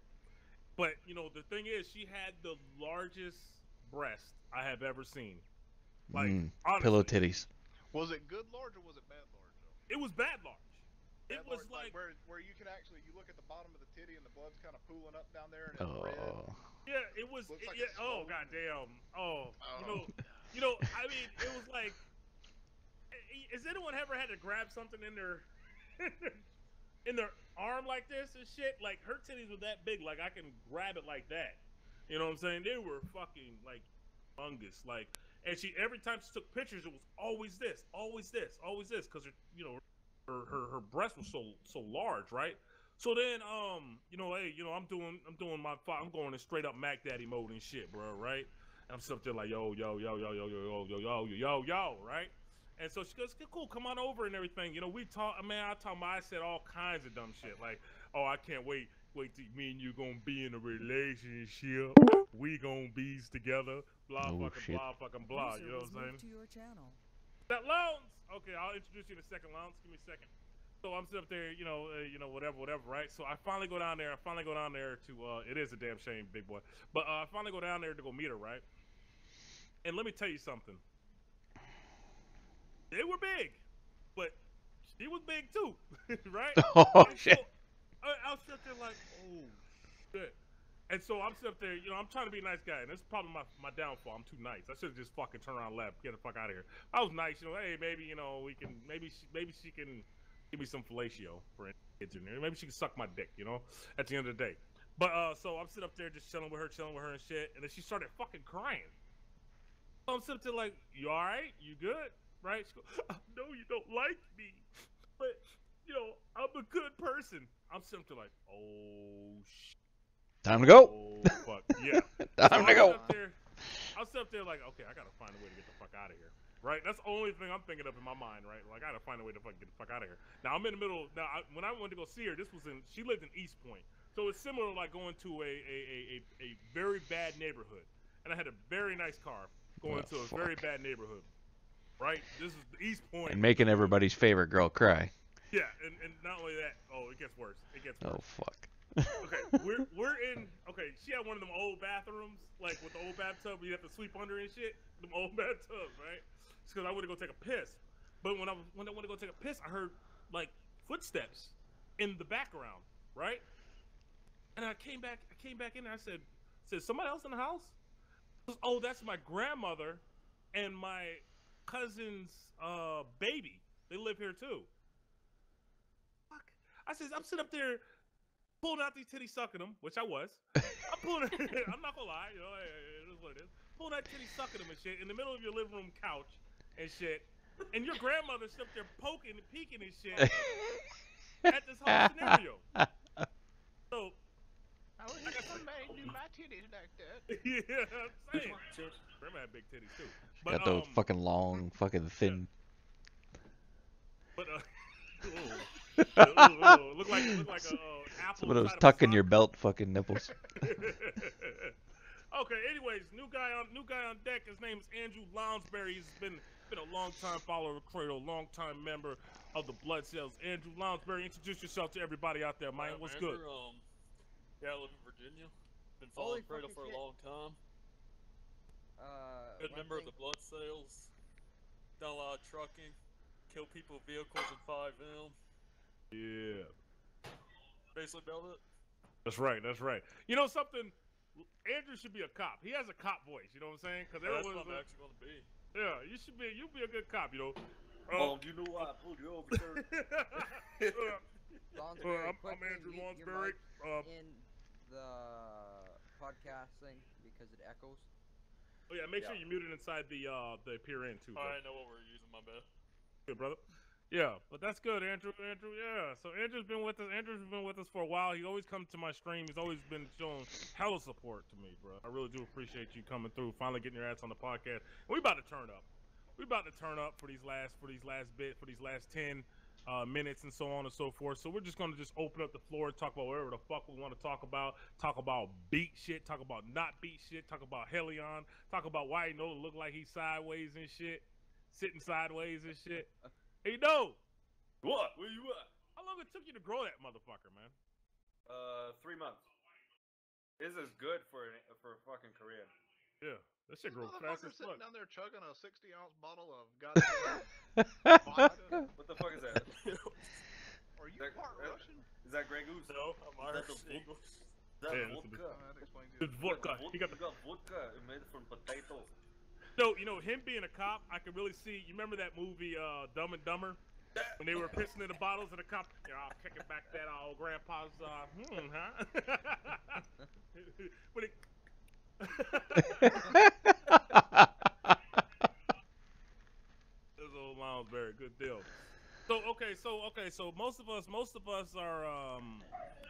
But you know, the thing is, she had the largest breast I have ever seen. Like honestly, Pillow titties. Was it good large or was it bad large though? It was bad large. It Bad was large, like where you can actually look at the bottom of the titty and the blood's kind of pooling up down there and it's red. Oh. yeah, it was. Looks like Yeah, it's oh swollen. goddamn. Oh, Oh. you know. I mean, it was like. Has anyone ever had to grab something in their arm like this and shit? Like her titties were that big, like I can grab it like that. You know what I'm saying? They were fucking like fungus, like. And she every time she took pictures, it was always this, always this, always this, because you know her breast was so large, right? So then you know, hey, you know, I'm doing I'm going in straight up Mac Daddy mode and shit, bro, right? And I'm sitting up there like yo, right? And so she goes, cool, come on over and everything. You know, we talk, man, I said all kinds of dumb shit. Like, oh, I can't wait wait till me and you gonna be in a relationship. We gonna be together. Blah Oh, fucking shit. blah fucking blah. User You know was what I'm saying? moved to your channel. That Lounge. Okay, I'll introduce you in a second, Lounge. Give me a second. So I'm sitting up there, whatever, right? So I finally go down there. To, it is a damn shame, big boy. But I finally go down there to go meet her, right? And let me tell you something. They were big, but she was big too, right? Oh, And shit. So, I was sitting there like, oh, shit. And so I'm sitting up there, I'm trying to be a nice guy, and this is probably my downfall. I'm too nice. I should have just fucking turned around and left, get the fuck out of here. I was nice, hey, maybe, maybe she can give me some fellatio for kids in there. Maybe she can suck my dick, at the end of the day. But, so I'm sitting up there just chilling with her and shit, and then she started fucking crying. So I'm sitting there like, you all right? You good? Right? She goes, I know you don't like me, but, I'm a good person. I'm sitting there like, oh, shit. Time to go. Oh, fuck, yeah. Time to go. I'll sit up there like, okay, I gotta find a way to get the fuck out of here. Right? That's the only thing I'm thinking of in my mind, right? Like, I gotta find a way to fucking get the fuck out of here. Now, I'm in the middle. Now, when I went to go see her, she lived in East Point. So it's similar to like going to a very bad neighborhood. And I had a very nice car going to a very bad neighborhood. Right? This is the East Point. And making everybody's favorite girl cry. Yeah, and not only that, it gets worse. Oh, fuck. Okay, we're in. Okay, she had one of them old bathrooms, like with the old bathtub where you have to sweep under and shit. Them old bathtubs, right? It's because I went to go take a piss, but when I went to go take a piss, I heard like footsteps in the background, right? And I came back in there. I said somebody else in the house? Oh, that's my grandmother and my cousin's baby. They live here too. Fuck. I said I'm sitting up there. Pulling out these titties, sucking them, which I was. I'm pulling. I'm not gonna lie, it is what it is. Pulling out titties, sucking them and shit in the middle of your living room couch and shit, and your grandmother's up there poking and peeking and shit at this whole scenario. So, I wish somebody knew my titties like that. Yeah, I'm saying. Grandma had big titties too. But, Got those fucking long, fucking thin. But look like a apple. Some of those tuck in your belt fucking nipples. Okay. Anyways, new guy on deck. His name's Andrew Lounsbury. He's been a long time follower of Cradle, long time member of the Blood Cells. Andrew Lounsbury, introduce yourself to everybody out there, man. What's good? Yeah, I live in Virginia. Been following Cradle for a long time. Good member of the Blood Cells. Done a lot of trucking. Kill people with vehicles in 5M. Yeah. Basically build it. That's right. You know something? Andrew should be a cop. He has a cop voice. You know what I'm saying? Because that's what I'm actually going to be. Yeah, you should be. You'll be a good cop. You know why I pulled you over, sir? I'm Andrew Lounsbury. In the podcast thing because it echoes. Oh yeah, make sure you mute it inside the peer in too. I know what we're using. My bad. Good, brother. Yeah, but that's good, Andrew. Yeah. So Andrew's been with us for a while. He always comes to my stream. He's always been showing hella support to me, bro. I really do appreciate you coming through, finally getting your ass on the podcast. And we about to turn up. We about to turn up for these last 10 minutes and so on and so forth. So we're just gonna open up the floor and talk about whatever the fuck we want to talk about. Talk about beat shit. Talk about not beat shit. Talk about Helion. Talk about why he look like he's sideways and shit. Sitting sideways and shit. Hey, What? Where you at? How long it took you to grow that motherfucker, man? 3 months. This is good for fucking Korean. Yeah, that shit grows fast as fuck. Sitting down there chugging a 60-ounce bottle of goddamn vodka. What the fuck is that? Are you part Russian? Is that Grey Goose? No, I'm Irish English. That's Yeah, vodka. That explains It's it. vodka. He got vodka made from potato. So, him being a cop, I could really see. You remember that movie, Dumb and Dumber? When they were pissing in the bottles and the cop, kicking back that old grandpa's, when it... This old Lounsbury, good deal. So most of us are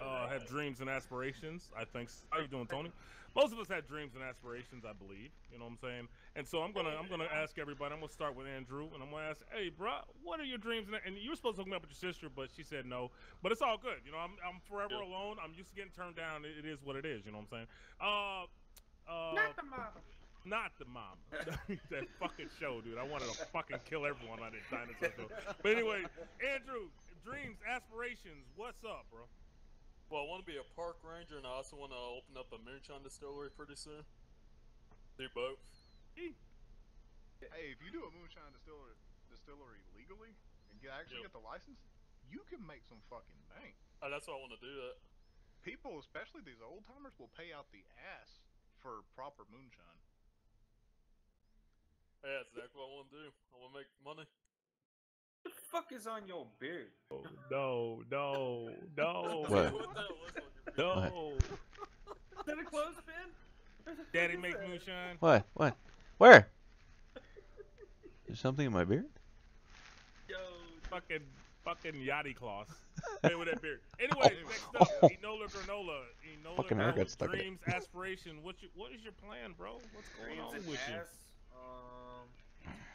have dreams and aspirations. I think. How you doing, Tony? Most of us have dreams and aspirations, I believe. You know what I'm saying? And so I'm gonna ask everybody. I'm gonna start with Andrew, and I'm gonna ask, hey, bro, what are your dreams? And you were supposed to hook me up with your sister, but she said no. But it's all good. You know, I'm forever alone. I'm used to getting turned down. It is what it is. You know what I'm saying? Not the mama. Not the mom. That fucking show, dude. I wanted to fucking kill everyone on that dinosaur show. But anyway, Andrew, dreams, aspirations. What's up, bro? Well, I want to be a park ranger, and I also want to open up a moonshine distillery pretty soon. Do both. Hey, if you do a moonshine distillery legally and actually get the license, you can make some fucking bank. That's why I want to do that. People, especially these old timers, will pay out the ass for proper moonshine. Yeah, that's exactly what I want to do. I want to make money. What the fuck is on your beard? No. What? What the hell is on your beard? No. Is that a clothespin? Daddy make moonshine. What? Where? There's something in my beard? Yo, Fucking yachty cloth. Hey, with that beard. Anyway, next up, Enola Granola. Fucking hair got stuck in it. Dreams, aspiration. What is your plan, bro? What's going on with you?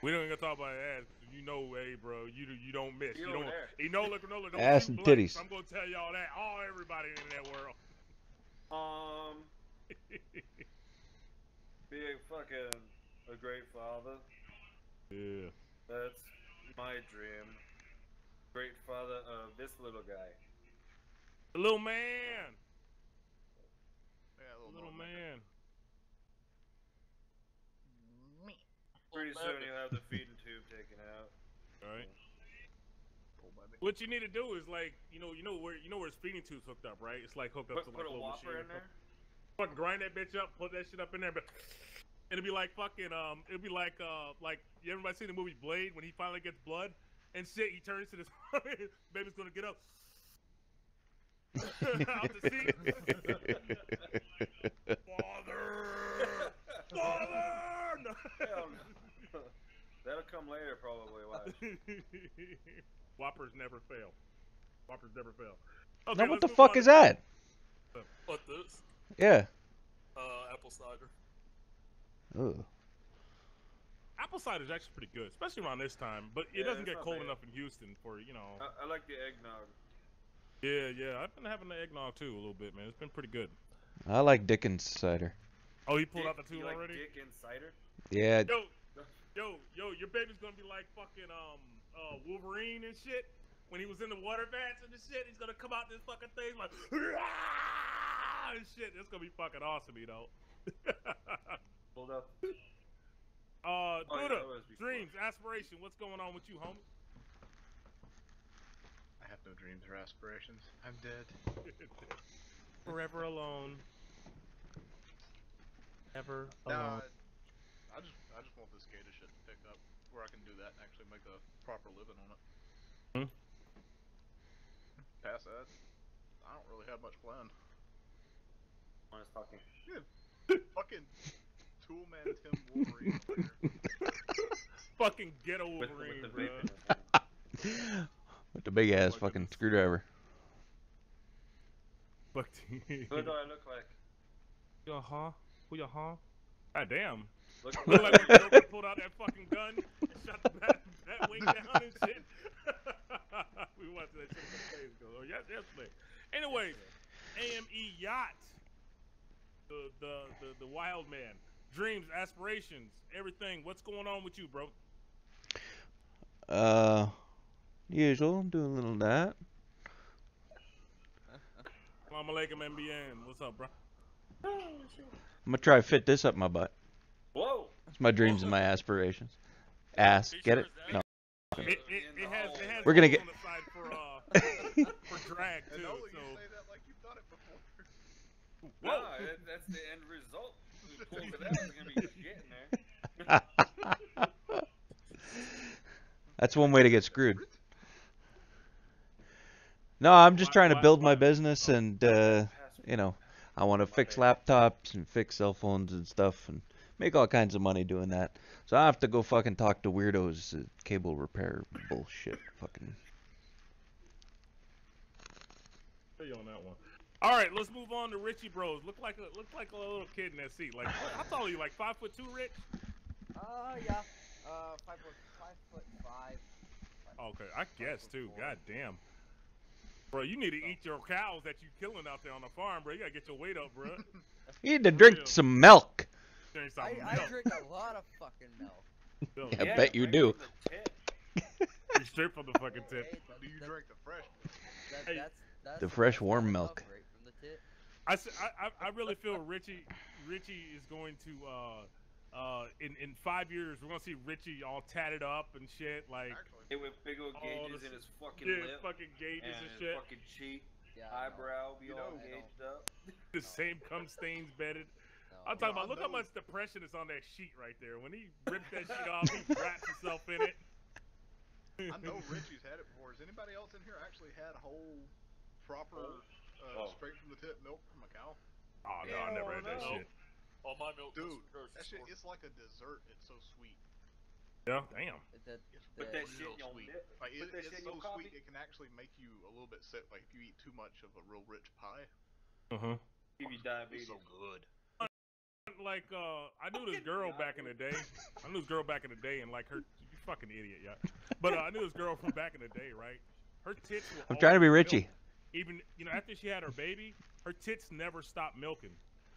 We don't even gonna talk about ass. You know, hey, bro, you don't miss. You don't. Enola Granola don't Ass shoot and blanks. titties. I'm gonna tell y'all that. Everybody in that world. Be a great father. Yeah. That's my dream. Great father of this little guy. The little man. Yeah, Little man. Pretty soon he'll have the feeding tube taken out. All right. What you need to do is like, you know where his feeding tube's hooked up, right? It's like hooked up to like Put a little Whopper machine. in there. Fucking grind that bitch up, put that shit up in there, but it'll be like fucking it'll be like you everybody seen the movie Blade when he finally gets blood and shit, he turns to this baby's gonna get up out the seat. Father! Hell no. That'll come later probably. Watch. Whoppers never fail. Now Okay, what let's the move fuck on is to- that? What this? Yeah. Apple cider. Ugh. Apple cider is actually pretty good, especially around this time. But it Yeah, doesn't it's get not cold bad. enough in Houston for I like the eggnog. Yeah. I've been having the eggnog too a little bit, man. It's been pretty good. I like Dickens cider. Oh, he pulled out the You two like already. dick and cider? Yeah. Yo, your baby's gonna be like fucking Wolverine and shit. When he was in the water vats and the shit, he's gonna come out this fucking thing like and shit. It's gonna be fucking awesome, you know. Hold up. Buddha, that was before. dreams, aspiration. What's going on with you, homie? I have no dreams or aspirations. I'm dead. Forever alone. Ever Nah, alone. I just want this SCADA shit to pick up where I can do that and actually make a proper living on it. Past that, I don't really have much planned. Honest talking. Fucking Toolman Tim Wolverine over here. Fucking ghetto With Wolverine, the bro. vaping. With the big ass fucking screwdriver. Fuck. What do I look like? Who ya, huh? God damn. Look Look like when Joker pulled out that fucking gun and shot the bat wing down and shit. We watched that shit a couple days ago. Or yesterday. Anyways, AME Yacht. The wild man. Dreams, aspirations, everything. What's going on with you, bro? Usual. Doing a little of that. Salam alaikum, MBN. What's up, bro? I'm gonna try to fit this up my butt. Whoa! It's my dreams and my aspirations. Ass. Be Get sure it? it's No. It has We're gonna holes get- on the side for drag too. And only you So say that like you've done it before. No, that's the end result. Who pulls it out is gonna be shit in there. That's one way to get screwed. No, I'm just trying to build my business and, you know, I want to fix laptops and fix cell phones and stuff and make all kinds of money doing that. So I have to go fucking talk to weirdos at cable repair bullshit. Fucking. feel you on that one. All right, let's move on to Richie Bros. Look like a little kid in that seat. Like, how tall are you? Like 5'2", Rich? Yeah. 5'5". Okay, I guess too. God damn. Bro, you need to eat your cows that you killing out there on the farm, bro. You gotta get your weight up, bro. You need to drink some milk. Drink some I milk. drink a lot of fucking milk. I bet you do. You straight from the fucking tip. Do you drink the fresh? That's The fresh warm that's milk. Right from the tip. I really feel Richie is going to in 5 years we're gonna see Richie all tatted up and shit like with big old gauges in his fucking lip, fucking gauges and his shit. fucking cheek, Yeah, eyebrow be all gauged up. The same cum stains bedded. No. I'm talking about look how much depression is on that sheet right there. When he ripped that sheet off, he wrapped himself in it. I know Richie's had it before. Has anybody else in here actually had whole proper straight from the tip milk from a cow? Oh no, I never had that shit. All my milk Dude, comes from that shit, it's like a dessert. It's so sweet. Yeah, damn. Put that shit in your sweet. lip. Like, Put that it's shit in so your coffee. sweet it can actually make you a little bit sick. Like if you eat too much of a real rich pie. Give you diabetes. It's so good. Like I knew this girl back in the day. And like her, you fucking idiot, yeah. But I knew this girl from back in the day, right? Her tits were. I'm trying to be always Richie. milk. Even after she had her baby, her tits never stopped milking.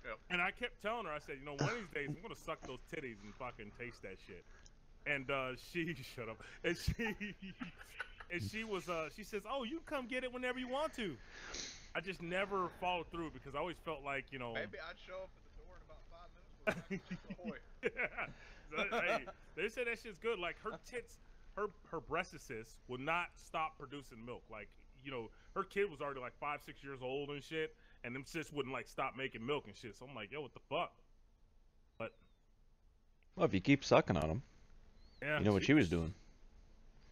Yep. And I kept telling her, I said, one of these days I'm gonna suck those titties and fucking taste that shit. And she shut up. And she was she says, "Oh, you come get it whenever you want to." I just never followed through because I always felt like Maybe I'd show up at the door in about 5 minutes with a ahoy. Hey, they said that shit's good. Like her tits, her breastises will not stop producing milk. Like her kid was already like 5-6 years old and shit, and them sis wouldn't like stop making milk and shit. So I'm like, yo, what the fuck? But Well, if you keep sucking on them, yeah, you know what she was doing.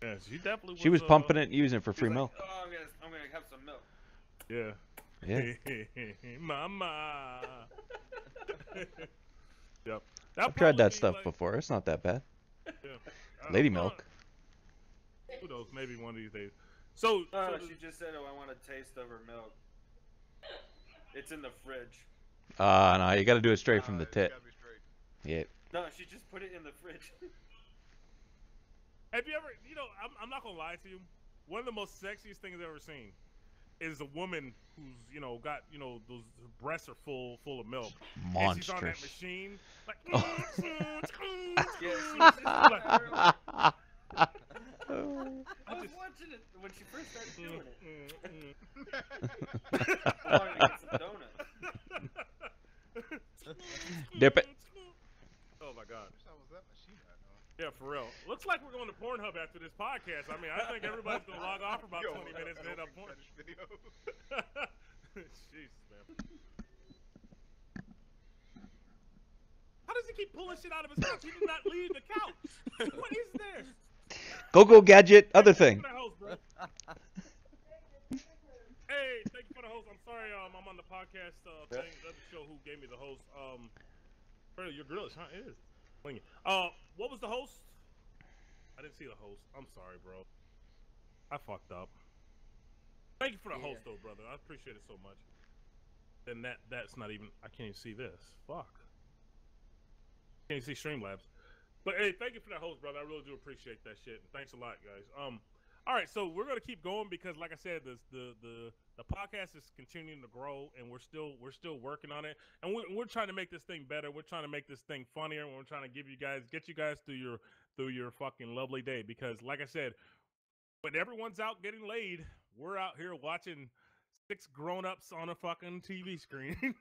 Yeah, she definitely. She was pumping it and using it for free Like, milk. oh, I'm gonna have some milk. Yeah. Yeah. Mama. Yep. I've tried that stuff before. It's not that bad. Yeah. Lady milk. Who knows? Maybe one of these days. So She just said, "Oh, I want a taste of her milk." It's in the fridge. No, you got to do it straight from the It's tit. gotta be straight. Yeah. No, she just put it in the fridge. have you ever? I'm not gonna lie to you. One of the most sexiest things I've ever seen is a woman who's got those her breasts are full of milk. And she's on that Monstrous. machine. Like, Yeah, she was just like, I was watching it when she first started doing it. I wanted to get some donuts. Dip it. Oh my god. Wish I was that machine right now. Yeah, for real. Looks like we're going to Pornhub after this podcast. I mean, I think everybody's going to log off for about 20 minutes and end up porn. Videos. Jesus, man. How does he keep pulling shit out of his couch? He did not leave the couch. What is this? Go gadget. Other thing. Thank you for the host, bro. Hey, thank you for the host. I'm sorry, I'm on the podcast thing. The other show who gave me the host. Your grillish, huh? It is. What was the host? I didn't see the host. I'm sorry, bro. I fucked up. Thank you for the host, though, brother. I appreciate it so much. Then that's not even. I can't even see this. Fuck. Can't see Streamlabs. But hey, thank you for that host, brother. I really do appreciate that shit. Thanks a lot, guys. All right, so we're gonna keep going because, like I said, the podcast is continuing to grow, and we're still working on it, and we're trying to make this thing better. We're trying to make this thing funnier. And we're trying to get you guys through your fucking lovely day. Because, like I said, when everyone's out getting laid, we're out here watching 6 grown-ups on a fucking TV screen. 5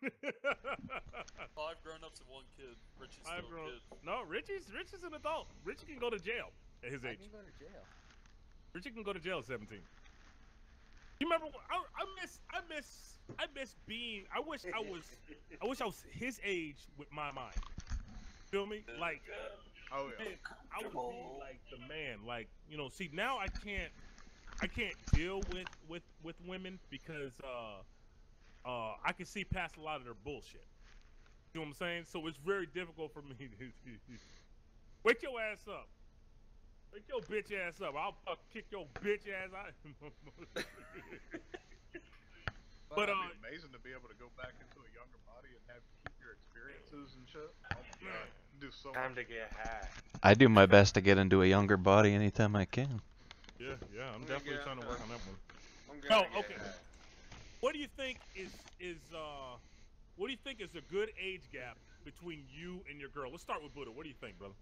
grown-ups and 1 kid. Richie's still a kid. No, Richie's an adult. Richie can go to jail at his age. I can go to jail. Richie can go to jail at 17. You remember? I miss being. I wish I was his age with my mind. Feel me? Like, Oh yeah. man, I would be like the man. Like, see, now I can't deal with women because I can see past a lot of their bullshit. You know what I'm saying? So it's very difficult for me to wake your ass up. Wake your bitch ass up. I'll kick your bitch ass out. But It'd be amazing to be able to go back into a younger body and have keep your experiences and shit. Oh my god, do so Time much. to get high. I do my best to get into a younger body anytime I can. yeah, I'm definitely trying to work on that one. I'm Oh, gonna get okay. high. What do you think is what do you think is a good age gap between you and your girl? Let's start with Buddha. What do you think, brother?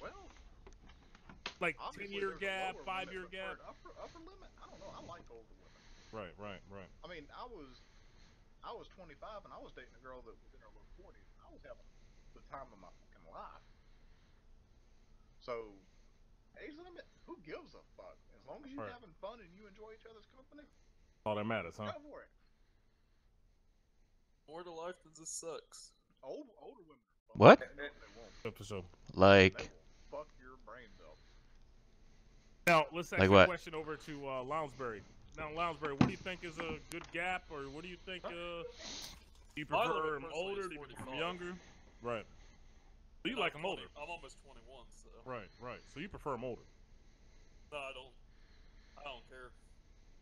Well, Like obviously 10-year there's a gap, lower 5-year limit, gap? but for an upper limit, I don't know. I like older women. Right. I mean, I was 25 and I was dating a girl that was in her low 40s. I was having the time of my fucking life. So, age limit, who gives a fuck? As long as you're Right. having fun and you enjoy each other's company, All that matters, huh? go for it. More to life than just sex. Older women are fucking What? they won't. For sure. Like, They will fuck your brains up. Now let's ask Like the what? question over to Lounsbury. Now, Lounsbury, what do you think is a good gap, or what do you think? Do you My limit prefer him personally older? is Do you prefer him 45. younger? Right. So you And like I'm him older? 20 I'm almost 21, so. Right. So you prefer him older? No, I don't care.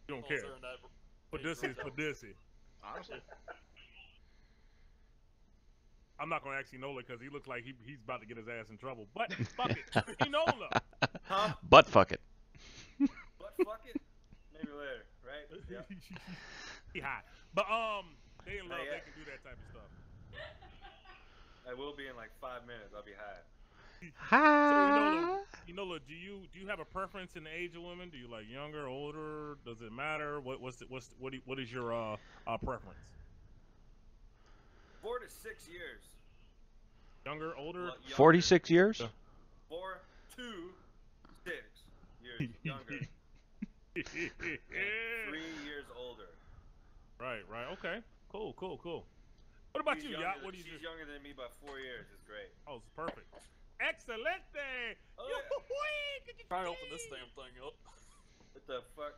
You don't As long as care. they're in that Pussy is age pussy. Honestly, I'm not gonna ask Enola because he looks like he's about to get his ass in trouble. But fuck it, Enola. Huh? butt fuck it. But fuck it. Maybe later, right? Yep. He hot. But they in love. Not They yet. can do that type of stuff. I will be in like 5 minutes. I'll be high. So Enola, do you have a preference in the age of women? Do you like younger, older? Does it matter? What is your preference? 4 to 6 years. Younger, older? Well, younger. 46 years? Yeah. 4 to 6 years younger. And 3 years older. Right. Okay. Cool. What about She's you, younger Yacht? than- What is She's your? younger than me by 4 years. It's great. Oh, it's perfect. Excelente. Oh, yeah. Try to open this damn thing up. What the fuck?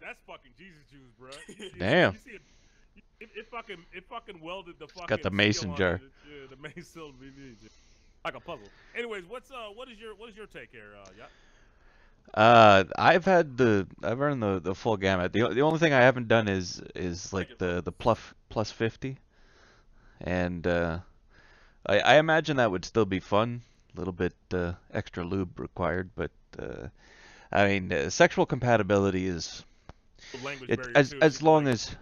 That's fucking Jesus juice, bro. Damn. You see it fucking welded the fucking. Got the seal mason on jar. it. Yeah, the mason seal. Like a puzzle. Anyways, what is your take here, Yacht? I've earned the full gamut. The only thing I haven't done is like the plus 50, and I imagine that would still be fun. A little bit extra lube required, but I mean sexual compatibility is Language it barrier as too, as so long like- as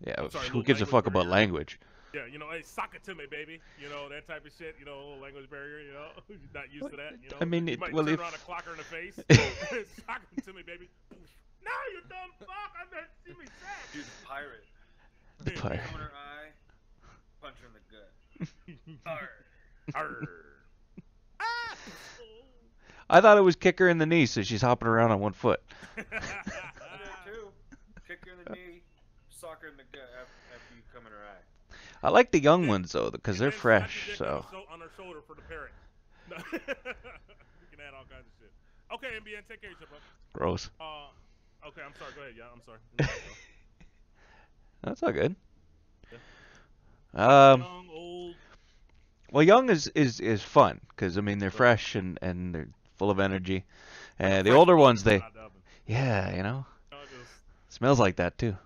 yeah. I'm sorry, Who little gives a language fuck about barrier. language? Yeah, hey, sock it to me, baby. That type of shit. Little language barrier. You're not used to that. I mean, you might well, turn if- around and clock her in the face. Sock it to me, baby. No, you dumb fuck! I'm not see me sack. Dude, pirate. The pirate. Come in her eye, punch her in the gut. Arr. Arr. Ah! I thought it was kick her in the knee, so she's hopping around on one foot. I did too. Kick her in the knee, sock her in the gut after you come in her eye. I like the young ones though, because they're And then slap your fresh. dick So on her shoulder for the parrot. No. You can add all kinds of shit. Okay, NBN, take care of yourself, bro. gross. Okay, I'm sorry. Go ahead, yeah. I'm sorry. That's all good. Young, old. Well, young is fun because I mean they're fresh and they're full of energy. The fresh older bone ones, coming they out the oven. yeah, Just- smells like that too.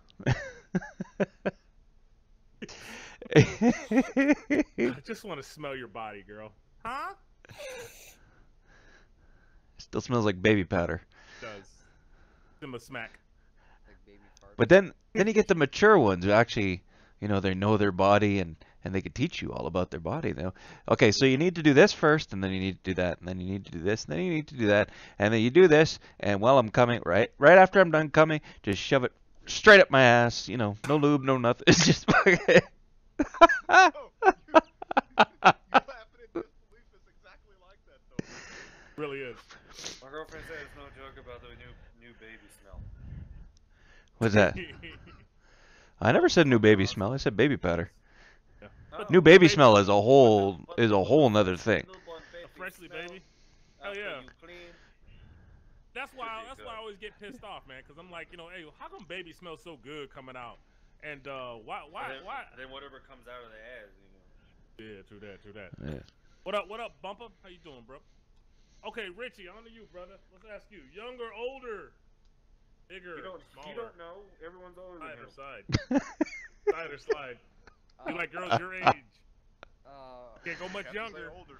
I just want to smell your body, girl. Huh? Still smells like baby powder. It does. Give him a smack. Like baby fart. But then you get the mature ones who actually, they know their body and they can teach you all about their body. Okay, so you need to do this first, and then you need to do that, and then you need to do this, and then you need to do that, and then you do this, and while I'm coming, right after I'm done coming, just shove it straight up my ass. No lube, no nothing. It's just fucking. oh, you laughing at disbelief is exactly like that though. Really is. My girlfriend said it's no joke about the new baby smell. What's that? I never said new baby smell. I said baby powder. Oh, New baby smell is a whole nother thing. Freshly baby? Hell After yeah. you clean. That's why Should be I good. always get pissed off, man, because I'm like, hey, how come baby smells so good coming out? And why? Then whatever comes out of the ass, Yeah, true that. Yeah. What up, Bumper? How you doing, bro? Okay, Richie, on to you, brother. Let's ask you, younger, older? bigger, You smaller, don't know. Everyone's older than side him. or side, side or slide. You like girls your age? Can't go much Have to say younger. older.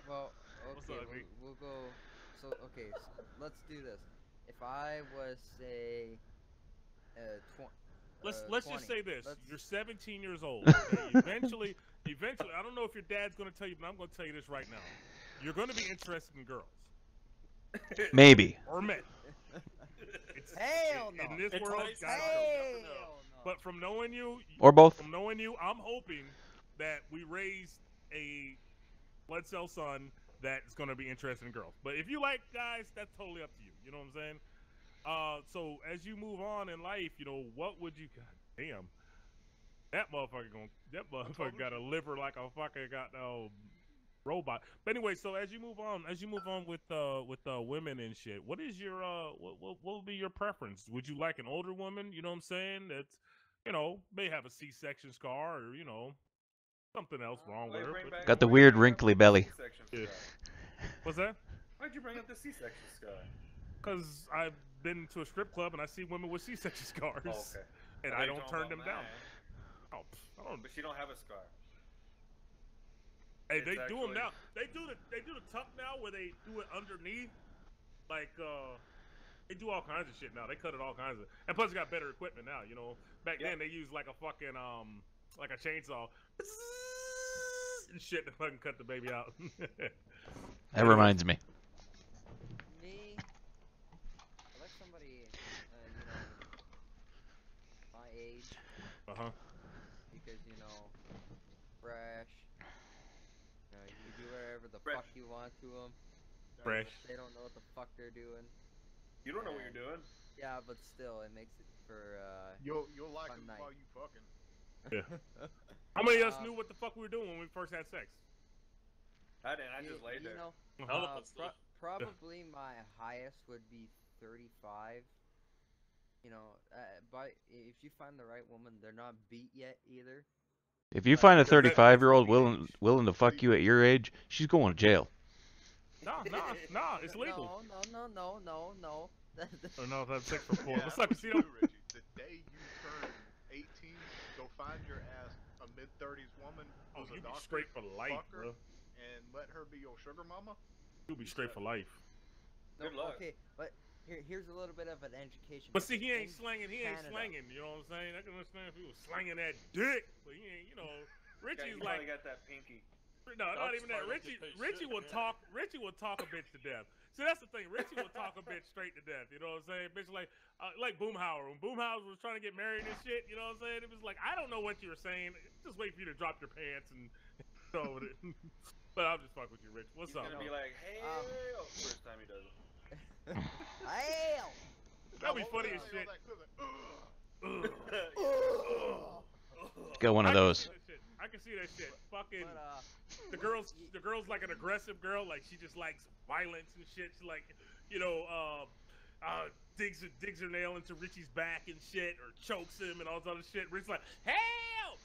Well, What's okay, up, V? we'll go. So okay, so let's do this. If I was say, Let's 20, just say this: let's- you're 17 years old. Okay? Eventually, I don't know if your dad's gonna tell you, but I'm gonna tell you this right now. You're gonna be interested in girls Maybe. or men. It's, Hell no. In this It's world, nice. guys, Hell no. but from knowing you, Or both. from knowing you, I'm hoping that we raise a blood cell son that is going to be interested in girls. But if you like guys, that's totally up to you. You know what I'm saying? So as you move on in life, you know, what would you? God damn, that motherfucker got a liver like a fucking robot. But anyway, so as you move on with women and shit, what is your what would be your preference? Would you like an older woman? You know what I'm saying? That's, you know, may have a C-section scar or, you know, something else wrong with her. But, Got the weird wrinkly belly. Yeah. What's that? Why'd you bring up the C-section scar? Because I've been to a strip club and I see women with C-section scars, Oh, okay. and I don't turn them down. Oh, I don't. But she don't have a scar. Hey, It's they do them actually- now. They do the tuck now where they do it underneath, like they do all kinds of shit now. They cut it all kinds of, and plus they got better equipment now. You know, back then they used like a fucking like a chainsaw and shit to fucking cut the baby out. That reminds me. Me, I like somebody, you know, my age, because, you know, fresh. You know, you do whatever the fuck you want to them. Fresh. They don't know what the fuck they're doing. You don't know what you're doing. Yeah, but still, it makes it for You'll like fun them night. while you fucking. Yeah. How many of us knew what the fuck we were doing when we first had sex? I didn't. I just laid you there. know, Hell of a stuff. probably my highest would be 35. You know, but if you find the right woman, they're not beat yet either. If you find a Does that- 35-year-old that's the willing to fuck you at your age, she's going to jail. Nah, it's legal. No. Or no, that's sex for porn. Yeah, What's up, that's what Casino? you do, Reggie. The day you turn 18, go find your ass a mid-30s woman Oh, who's you a be doctor, straight for life, fuck her, bro. and let her be your sugar mama. You'll be straight for life. No, Good luck. okay, but here's a little bit of an education. But see, he in ain't slanging. He ain't Canada. slanging. You know what I'm saying? I can understand if he was slanging that dick, but he ain't. You know, Richie's You like, probably got that pinky. no, not That's even that. smart. They Richie should, will yeah. talk. Richie will talk a bitch to death. See, that's the thing. Richie will talk a bitch straight to death. You know what I'm saying? Bitch like Boomhauer. When Boomhauer was trying to get married and shit, you know what I'm saying? It was like, I don't know what you were saying. Just wait for you to drop your pants and go with it. But I'll just fuck with you, Rich. What's He's up? gonna be like, hey, first time he does it. Hell! That'd be What funny was as that? shit. Like, Got one of those. I can see that shit. Fucking But the girl's like an aggressive girl. Like she just likes violence and shit. She like, you know, digs her nail into Richie's back and shit, or chokes him and all this other shit. Richie's like, help!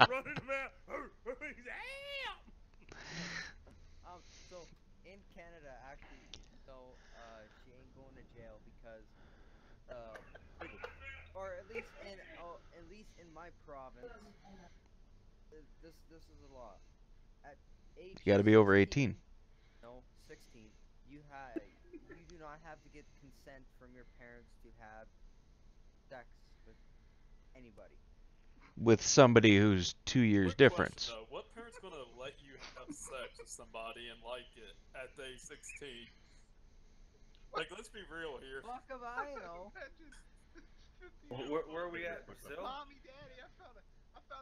Running around. Help! so in Canada, actually, so she ain't going to jail because, or at least in my province, this is a law. At age You got to be over 18. No, 16. You do not have to get consent from your parents to have sex with anybody. With somebody who's 2 years Quick difference. question, though. What parent's gonna let you have sex with somebody and like it at day 16? Like, let's be real here. Fuck if I know. Where are we at, Brazil? Mommy, Daddy, I found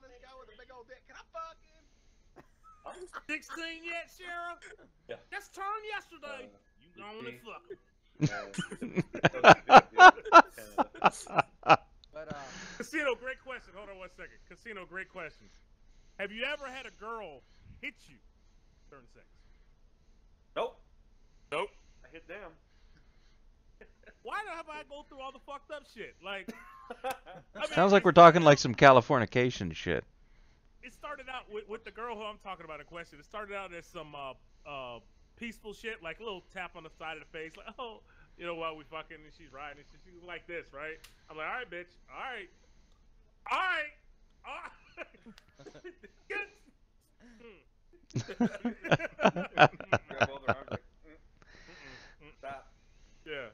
this guy with a big old dick. Can I fuck him? 16 yet, Sheriff? Yeah. Just turned yesterday. You going to fuck him. But Casino, great question. Hold on one second. Casino, great question. Have you ever had a girl hit you during sex? Nope. Nope. I hit them. Why the hell have I go through all the fucked up shit? Like, I mean, Sounds like we're talking like some Californication shit. It started out with the girl who I'm talking about in question. It started out as some peaceful shit, like a little tap on the side of the face, like, oh, you know, while we fucking, and she's riding, and she was like this, right? I'm like, all right, bitch, all right, all right, all right. Grab all their arms like, stop. Yeah.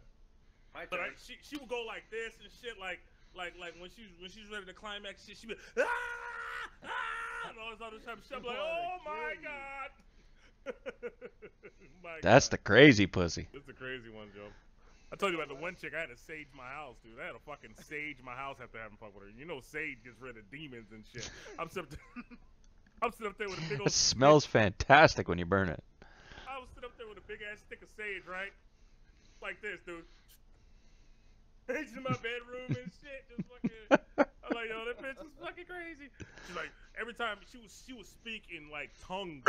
My But turn. she would go like this and shit, like when she's ready to climax, she'd be ah, ah, and all this other type of shit. I'm like, oh my god. My That's god. the crazy pussy. That's the crazy one, Joe. I told you about the one chick. I had to sage my house, dude. I had to fucking sage my house after having fuck with her. You know, sage gets rid of demons and shit. I'm sitting up there with a big old. It smells fantastic when you burn it. I was sitting up there with a big ass stick of sage, right? Like this, dude. Sage in my bedroom and shit, just fucking. I'm like, yo, that bitch is fucking crazy. She's like, every time she would speak in like tongues.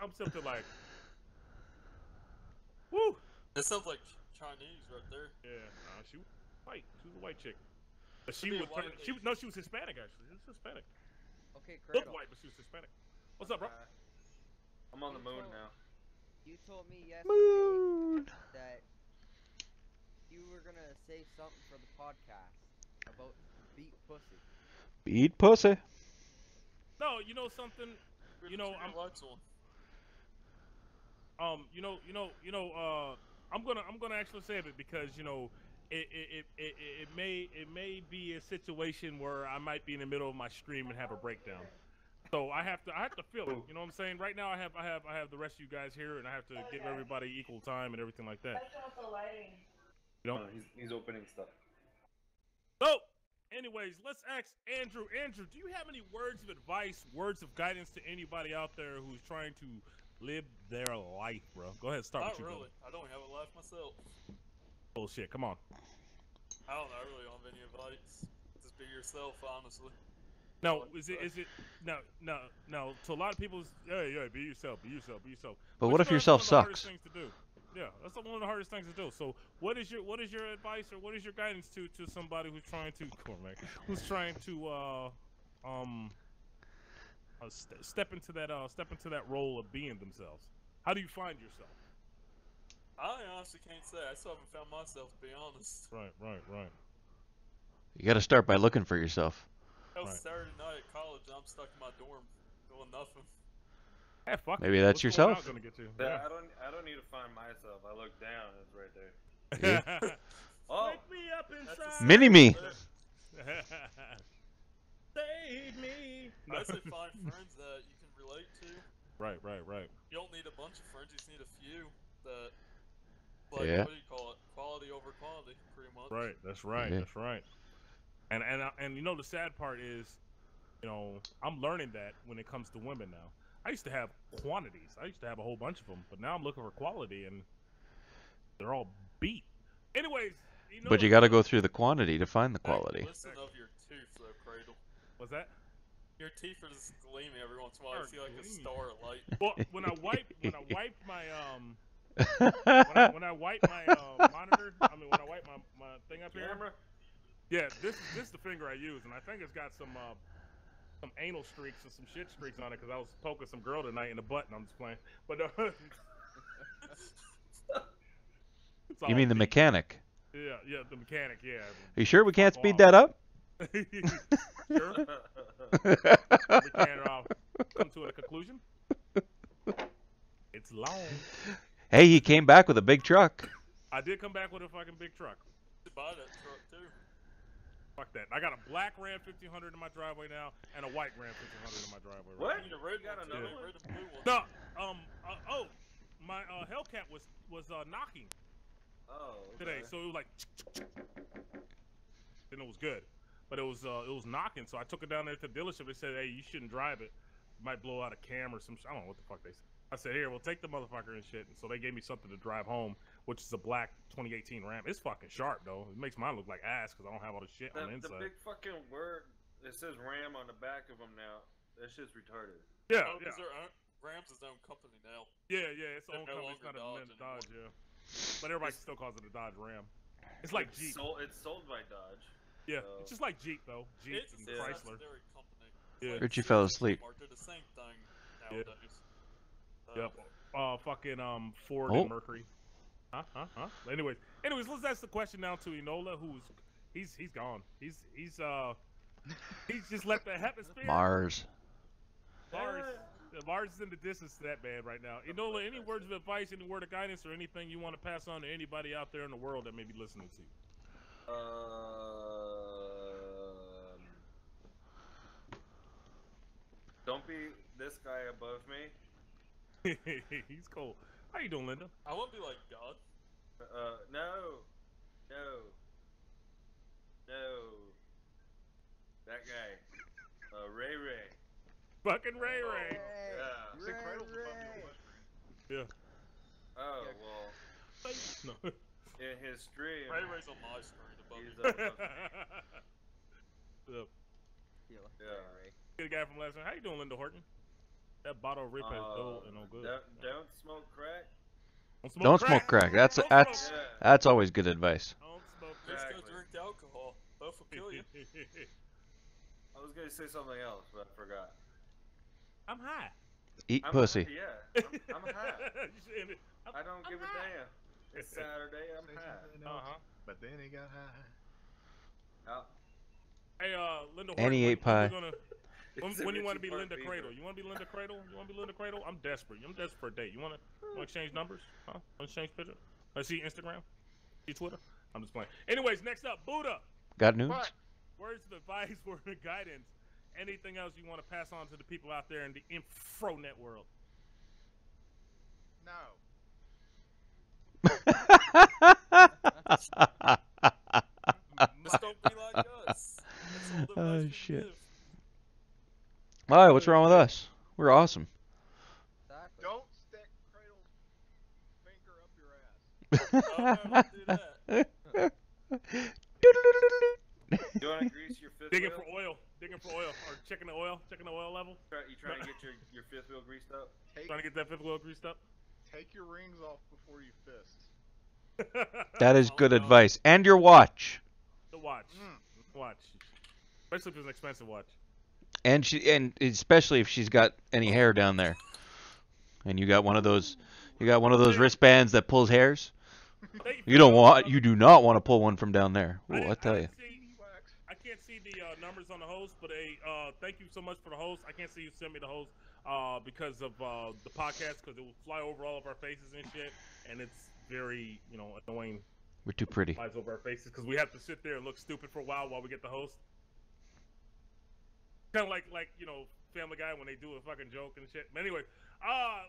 I'm something like, woo. That sounds like Chinese right there. Yeah, she was white. She was a white chick. But she Be a would white turn. lady. She was, no, she was Hispanic actually. She was Hispanic. Okay, Looked Cradle. white, but she was Hispanic. What's up, bro? I'm on the moon now. You told me yesterday Moon. that you were gonna say something for the podcast about beat pussy. Beat pussy. No, you know something. You know, Turn your lights on. I'm gonna actually save it because you know, it may be a situation where I might be in the middle of my stream and have a breakdown. So I have to feel it. You know what I'm saying? Right now I have the rest of you guys here, and I have to give everybody equal time and everything like that. You know. Oh, he's opening stuff. So, anyways, let's ask Andrew. Andrew, do you have any words of advice, words of guidance to anybody out there who's trying to live their life, bro? Go ahead, start Not with you. really. I don't have a life myself. Bullshit. Come on. I don't know. I really don't have any advice. Just be yourself, honestly. No, is it no. To a lot of people, yeah, be yourself. But you what if know, your that's self one of the hardest sucks? things to do. Yeah, that's one of the hardest things to do. So, what is your advice or what is your guidance to somebody who's trying to step into that role of being themselves? How do you find yourself? I honestly can't say. I still haven't found myself, to be honest. Right. You got to start by looking for yourself. That was Right. Saturday night at college, and I'm stuck in my dorm doing nothing. Hey, fuck Maybe it. that's What's going yourself. on gonna get you? Yeah. I don't need to find myself. I look down. It's right there. Yeah. Oh, Wake me up inside. Mini me. Save me. I say find friends that you can relate to. Right. You don't need a bunch of friends, you just need a few that, like, Yeah. what do you call it? Quality over quantity, pretty much. Right. That's right. Yeah. That's right. And you know the sad part is, you know, I'm learning that when it comes to women now. I used to have quantities. I used to have a whole bunch of them, but now I'm looking for quality, and they're all beat. Anyways, you know. But you got to go through the quantity to find the quality. Listen of your tooth, though, Cradle. What's that? Your teeth are just gleaming every once in a while. You Are see like a gleaming. star of light. Well, when I wipe my when I wipe my monitor, when I wipe my thing up here. camera. Yeah, this is the finger I use, and I think it's got some anal streaks and some shit streaks on it because I was poking some girl tonight in the butt, and I'm just playing. But it's You all mean the beat. mechanic? Yeah, the mechanic. Yeah. Are you sure we can't Fuck speed off. that up? Sure. We can't come to a conclusion. It's long. Hey, he came back with a big truck. I did come back with a fucking big truck. To buy that truck too. Fuck that. I got a black Ram 1500 in my driveway now, and a white Ram 1500 in my driveway. What? You need a red You got one, another too. one? Red and blue one. No, my Hellcat was knocking Oh. today, okay. so it was like, then it was good, but it was knocking. So I took it down there to the dealership. They said, hey, you shouldn't drive it. It might blow out a cam or some. I don't know what the fuck they said. I said, here, we'll take the motherfucker and shit. And so they gave me something to drive home, which is a black 2018 Ram. It's fucking sharp though. It makes mine look like ass because I don't have all the shit on the The inside. big fucking word. It says Ram on the back of them now. That shit's retarded. Yeah, Oh, yeah. because Rams is their own company now. Yeah, its They're own no company. It's not longer a Dodge Dodge, yeah. But everybody still calls it a Dodge Ram. It's like Jeep. It's sold by Dodge. Yeah, it's just like Jeep though. Jeep It's and a Chrysler. subsidiary company. Yeah. Richie fell Sears and asleep. Kmart, they're the same thing Yeah. nowadays. Yep. Fucking Ford Oh. and Mercury. Huh? Anyways, let's ask the question now to Enola, who's he's gone. He's just left the hemisphere. Mars. Mars is in the distance to that man right now. Enola, any words of advice, any word of guidance, or anything you want to pass on to anybody out there in the world that may be listening to you? Don't be this guy above me. He's cool. How you doing, Linda? I want to be like God. No. That guy. Ray Ray. Fucking Ray Ray. Yeah. Say Cradle's above your west screen. Yeah. Oh, well, No. in his stream, Ray Ray's on my screen above he's me. above me. Look, Feel like Yeah. Ray. get a guy from last night. How you doing, Linda Horton? That bottle of rip is dull and no good. Don't smoke crack. Don't smoke crack. That's Don't that's smoke Yeah. that's always good advice. Don't smoke Just crack. go drink alcohol. Both will kill you. I was gonna say something else, but I forgot. I'm high. Eat I'm pussy. Yeah, I'm high. I don't I'm give a high. damn. It's Saturday. I'm Say high. something else, Uh-huh. But then he got high. Hey, Linda And he Horton, ate pie. when you want to be Richie Linda Park Cradle? Beaver. You want to be Linda Cradle? You want to be Linda Cradle? I'm desperate. I'm desperate for a date. You want to exchange numbers? Huh? Want to exchange pictures? Let's see Instagram? See Twitter? I'm just playing. Anyways, next up, Buddha. Got news? What? Words of advice, word of guidance. Anything else you want to pass on to the people out there in the Infronet world? No. Just don't be like us. That's all the Oh, advice we shit. give. Why? What's wrong with us? We're awesome. Exactly. Don't stick Cradle's finger up your ass. Oh, no, don't do that. You want to grease your fifth Digging wheel? for oil. Digging for oil. Or checking the oil. Checking the oil level. You trying to get your fifth wheel greased up? Trying to get that fifth wheel greased up. Take your rings off before you fist. That is good Oh, no. advice. And your watch. The watch. Watch. Especially if it's an expensive watch. And especially if she's got any hair down there. And you got one of those wristbands that pulls hairs. You do not want to pull one from down there. Ooh, I tell you. I can't see the numbers on the host, but thank you so much for the host. I can't see you send me the host because of the podcast, because it will fly over all of our faces and shit, and it's very annoying. We're too pretty. Flies over our faces because we have to sit there and look stupid for a while we get the host. Kind of like Family Guy when they do a fucking joke and shit. But anyway,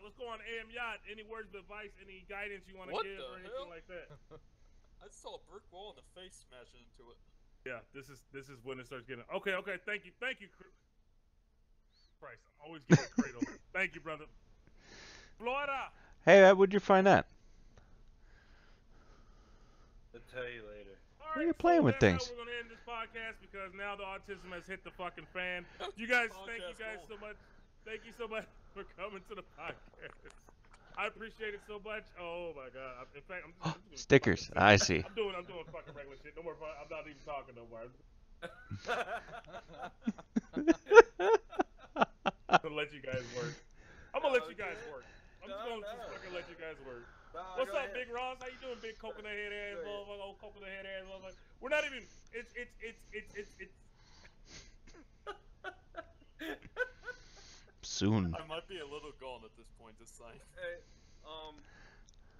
let's go on AM Yacht. Any words of advice, any guidance you want to What give the or anything hell? like that? I just saw a brick wall in the face smashing into it. Yeah, this is when it starts getting okay. Thank you, Christ, I'm always getting Cradle. Thank you, brother. Florida. Hey, where'd you find that? I'll tell you later. All Why are you right, playing with that's things? how we're gonna end this podcast because now the autism has hit the fucking fan. You guys, thank you Podcast guys so much. Thank you so much for coming to the podcast. I appreciate it so much. Oh my god. In fact, I'm just doing Stickers. fucking- I see. I'm doing fucking regular shit. No more. I'm not even talking no more. I'm gonna let you guys work. I'm gonna let you guys work. I'm just gonna fucking let you guys work. What's up, Big Ross? How you doing, big coconut head ass motherfucker? Old coconut head ass motherfucker. We're not even. It's. Soon. I might be a little gone at this point, just saying. Hey,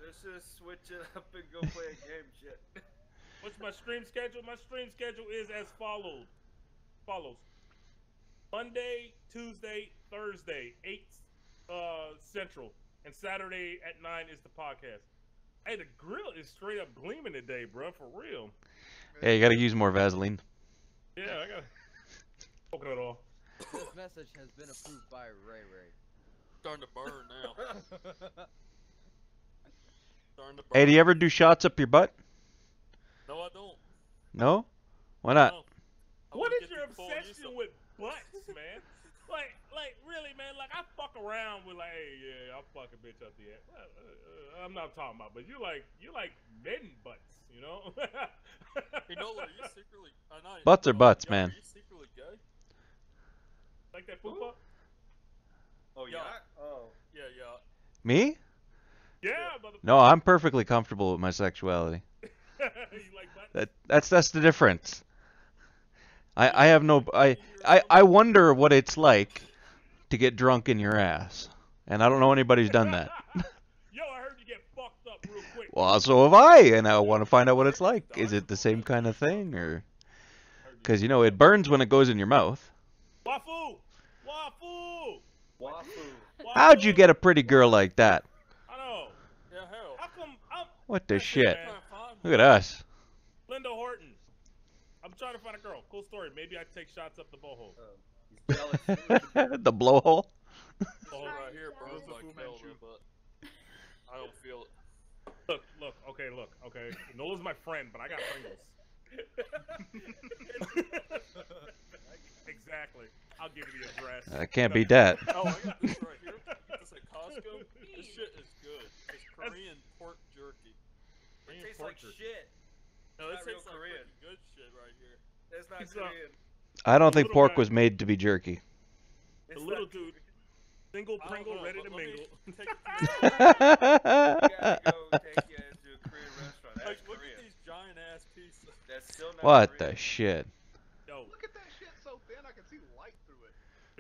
let's just switch it up and go play a game, shit. What's my stream schedule? My stream schedule is as follows. Monday, Tuesday, Thursday, 8 Central, and Saturday at 9 is the podcast. Hey, the grill is straight up gleaming today, bro, for real. Hey, you gotta use more Vaseline. Yeah, I got coconut oil. This message has been approved by Ray Ray. Starting to burn now. Starting to burn. Hey, do you ever do shots up your butt? No, I don't. No? Why not? No. I What wanna is get your the full use obsession of- with butts, man? like really, man? Like I fuck around with hey, yeah, I'll fuck a bitch up the ass. I'm not talking about, but you like men butts, you know? You know, are you secretly? I know. Butts are butts, yeah, man. Are you secretly gay? Like Me? Yeah, motherfucker. No, I'm perfectly comfortable with my sexuality. You like butts? That's the difference. I have no I wonder what it's like to get drunk in your ass, and I don't know anybody's done that. Yo, I heard you get fucked up real quick. Well, so have I, and I want to find out what it's like. Is it the same kind of thing, or? Because, you know, it burns when it goes in your mouth. Wafu! Wafu! Wafu. How'd you get a pretty girl like that? I know. Yeah, hell. How come I'm... What the Listen, shit? man, Look at us. Linda Horton. I'm trying to find a girl. Cool story. Maybe I take shots up the boho. He's jealous. The blowhole. Oh, right here, bro. It's like killed it, but I don't feel it. Look, okay. Nola's my friend, but I got Pringles. Exactly. I'll give you the address. I can't beat that. Oh, I got this right here. This at Costco. This shit is good. It's Korean pork jerky. It tastes like shit. No, it Not real tastes like Korean. freaking good shit right here. It's not It's Korean. I don't The think little pork guy. was made to be jerky. The It's little not dude, single I don't Pringle, know, ready but to let me mingle. take you You gotta go take you into a Korean restaurant. That's Like, look Korean. at these giant ass pieces. That's still not What Korean. the shit? Yo, Look at that shit so thin I can see light through it.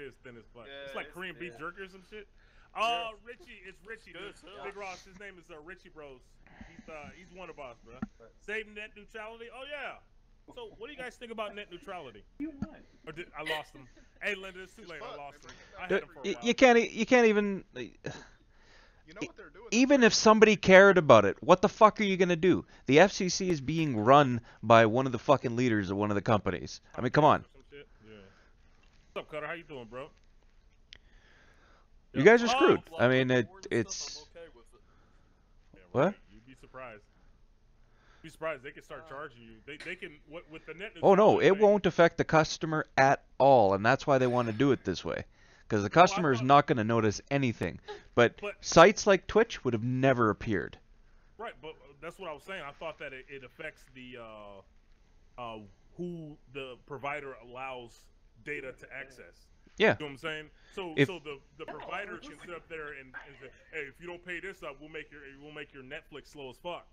it's thin as fuck. Yeah, It's like it's Korean beef thin. jerky or some shit. Richie, it's Richie, Good dude. as hell. Big Ross, his name is Richie Bros. He's one of us, bro. Save net neutrality. Oh yeah. So, what do you guys think about net neutrality? Or did I lost him? Hey, Linda, it's too late. I lost him. I had him for a while. You can't even. You know what they're doing? Even if somebody cared about it, what the fuck are you gonna do? The FCC is being run by one of the fucking leaders of one of the companies. I mean, come on. Some shit? Yeah. What's up, Cutter? How you doing, bro? You guys are Oh, screwed. Like, I mean, the board and it's. stuff, I'm okay with it. Yeah, What? right. You'd be surprised. Be surprised. They can start charging you. They can with the net. Oh no, neutrality it thing- won't affect the customer at all, and that's why they want to do it this way. Because the customer is thought- not going to notice anything. But But- sites like Twitch would have never appeared. Right, but that's what I was saying. I thought that it affects the who the provider allows data to access. Yeah. You know what I'm saying? So If- so the provider can sit up there and say, hey, if you don't pay this up, we'll make your Netflix slow as fuck,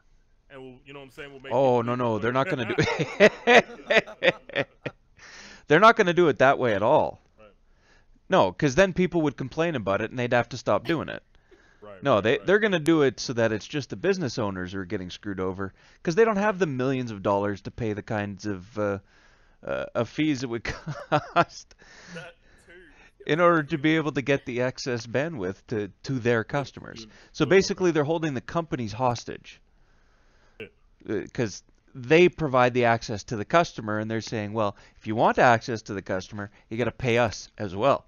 and we'll, you know what I'm saying? We'll make. Oh people no, leave they're it. not going to do it. They're not going to do it that way at all. Right. No, because then people would complain about it and they'd have to stop doing it. Right. No, right. they're going to do it so that it's just the business owners who are getting screwed over because they don't have the millions of dollars to pay the kinds of fees it would cost That too. in order to be able to get the excess bandwidth to their customers. So basically, they're holding the companies hostage because they provide the access to the customer, and they're saying, well, if you want access to the customer, you got to pay us as well.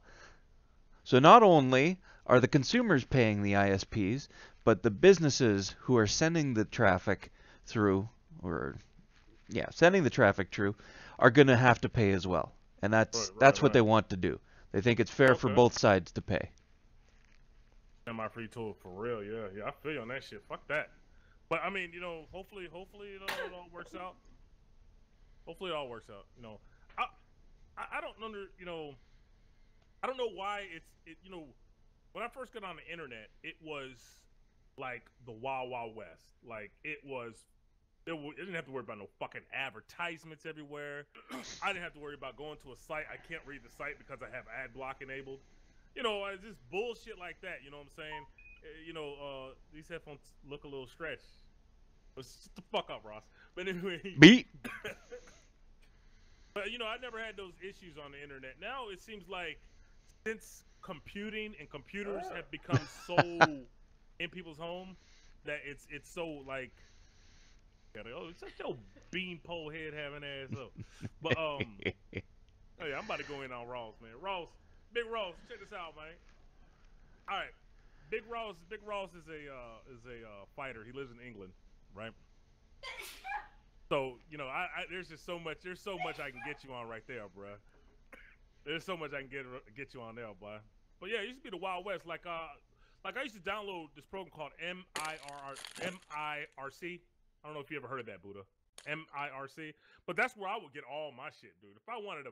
So not only are the consumers paying the ISPs, but the businesses who are sending the traffic through, sending the traffic through, are going to have to pay as well. And that's what they want to do. They think it's fair for Okay. both sides to pay. And my free tool for real, yeah. I feel you on that shit. Fuck that. But I mean, hopefully it all works out. Hopefully it all works out. I don't I don't know why when I first got on the internet, it was like the Wild Wild West. Like it didn't have to worry about no fucking advertisements everywhere. I didn't have to worry about going to a site. I can't read the site because I have ad block enabled. Just bullshit like that. You know what I'm saying? These headphones look a little stretched. But shut the fuck up, Ross. But anyway. Beat. But I never had those issues on the internet. Now it seems like since computing and computers have become so in people's home that it's so like such your beanpole head having ass up. But oh yeah, I'm about to go in on Ross, man. Big Ross, check this out, man. All right, Big Ross is a fighter. He lives in England, right? So there's so much I can get you on right there, bruh. There's so much I can get you on there, boy. But yeah, it used to be the Wild West. Like I used to download this program called MIRC. I don't know if you ever heard of that, Buddha. MIRC. But that's where I would get all my shit, dude. If I wanted a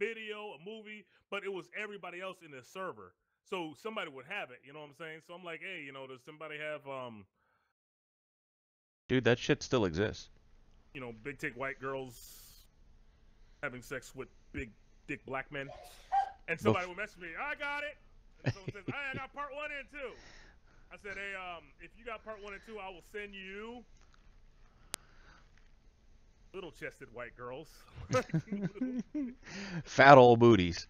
video, a movie, but it was everybody else in the server. so somebody would have it. You know what I'm saying? So I'm like, hey, you know, does somebody have Dude, that shit still exists. you know, big dick white girls having sex with big dick black men? And somebody would message me, I got it. And someone says, I got part 1 and 2. I said, hey, if you got part 1 and 2, I will send you little chested white girls. Fat old booties.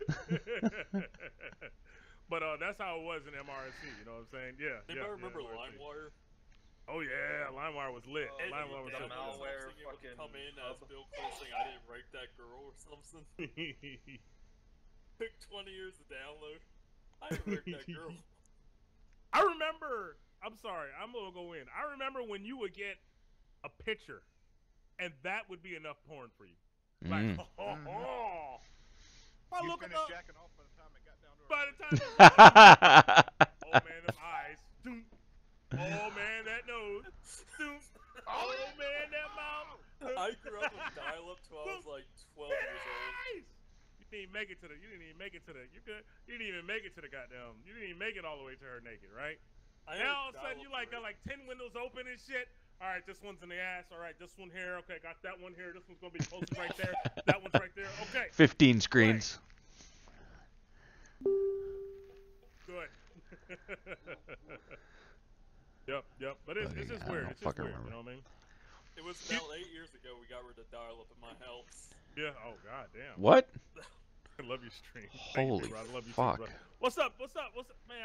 But that's how it was in MRSC, you know what I'm saying? Yeah. Anybody remember MRSC. LimeWire? Oh yeah, LimeWire was lit. And LimeWire was the lit. malware It would fucking come in as hub. Bill Cole saying, I didn't rape that girl or something. Took 20 years to download. I didn't rape that girl. I remember. I'm sorry. I'm gonna go in. I remember when you would get a picture, and that would be enough porn for you. Like, oh. I You look at finished the. jacking off by the time it got down to By our the time. Oh man, them eyes. Doom. Oh man, that nose. Doom. Oh man, that mouth. I grew up with dial-up till I was like 12 years old. You didn't even make it to the. You didn't even make it to the. You didn't even make it to the goddamn. You didn't even make it all the way to her naked, right? Now all of a sudden you like got like 10 windows open and shit. All right, this one's in the ass. All right, this one here. Okay, got that one here. This one's gonna be posted right there. That one's right there. Okay. 15 screens. Good. Yep. But it's just I weird. don't It's just fucking weird. remember. You know what I mean? It was about 8 years ago we got rid of dial-up in my house. Yeah. Oh god damn. What? I love your stream. Holy Thank you, bro. I love you fuck. too, bro. What's up? Man,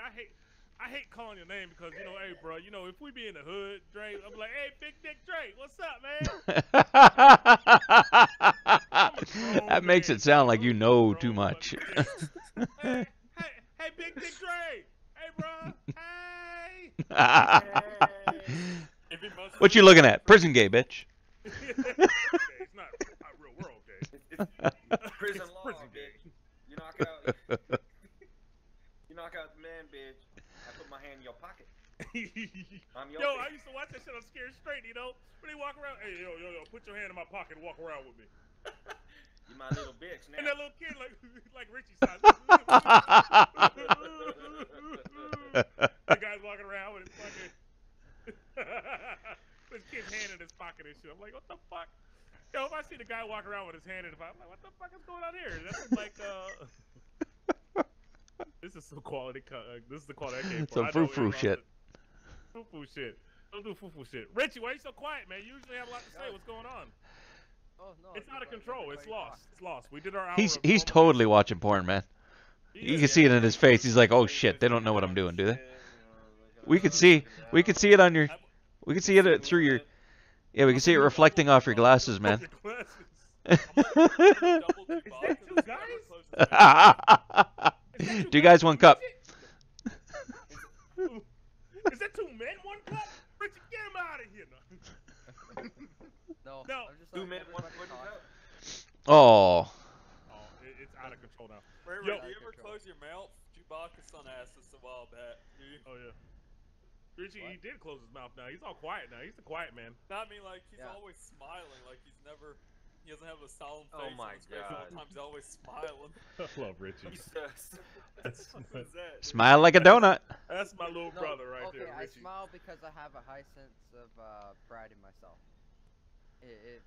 I hate calling your name because you know, hey, bro, you know, if we be in the hood, Dre, I'm like, hey, Big Dick Dre, what's up, man? That makes it sound like you know too much. Hey, Big Dick Dre. Hey, bro. Hey. What you looking at? Prison gay, bitch. Okay, it's not real world gay. It's prison It's law, prison bitch. gay. You knock out the man, bitch. I put my hand in your pocket. I'm your Yo, bitch. I used to watch that shit on Scared Straight, you know? When they walk around, hey, yo, put your hand in my pocket and walk around with me. You my little bitch now. And that little kid, like Richie size. The guy's walking around with his fucking. With his kid's hand in his pocket and shit. I'm like, what the fuck? Yo, if I see the guy walk around with his hand in his pocket, I'm like, what the fuck is going on here? That's like, This is some quality. This is the quality I came for. Some frou-frou shit. Frou-frou shit. Don't do frou-frou shit. Richie, why are you so quiet, man? You usually have a lot to say. What's going on? Oh no. It's out of control. It's lost. It's lost. We did our hour. He's of totally normal- watching porn, man. He You is, can see it in his face. He's like, "Oh shit, they don't know what I'm doing, do they?" We could see it on your. We could see it through your. Yeah, we can see it reflecting off your glasses, man. Your glasses. Do you guys want cup? Is that 2 men, 1 cup? Richie, get him out of here. No. No. I'm just 2 letting men, 1 everybody foot talk. up. Oh. It's out of control now. Ray, Yo. do you ever close your mouth? Chewbacca's son asked us a while back. Do you? Oh yeah. Richie, he did close his mouth now. He's all quiet now. He's a quiet man. No, I mean, like, he's Yeah. always smiling. Like, he doesn't have a solemn face. Oh on my his face. God. Sometimes he's always smiling. I love Richie. Jesus. What is that? dude? Smile like a donut. That's my little No, brother right okay, there, I Richie. smile because I have a high sense of pride in myself. It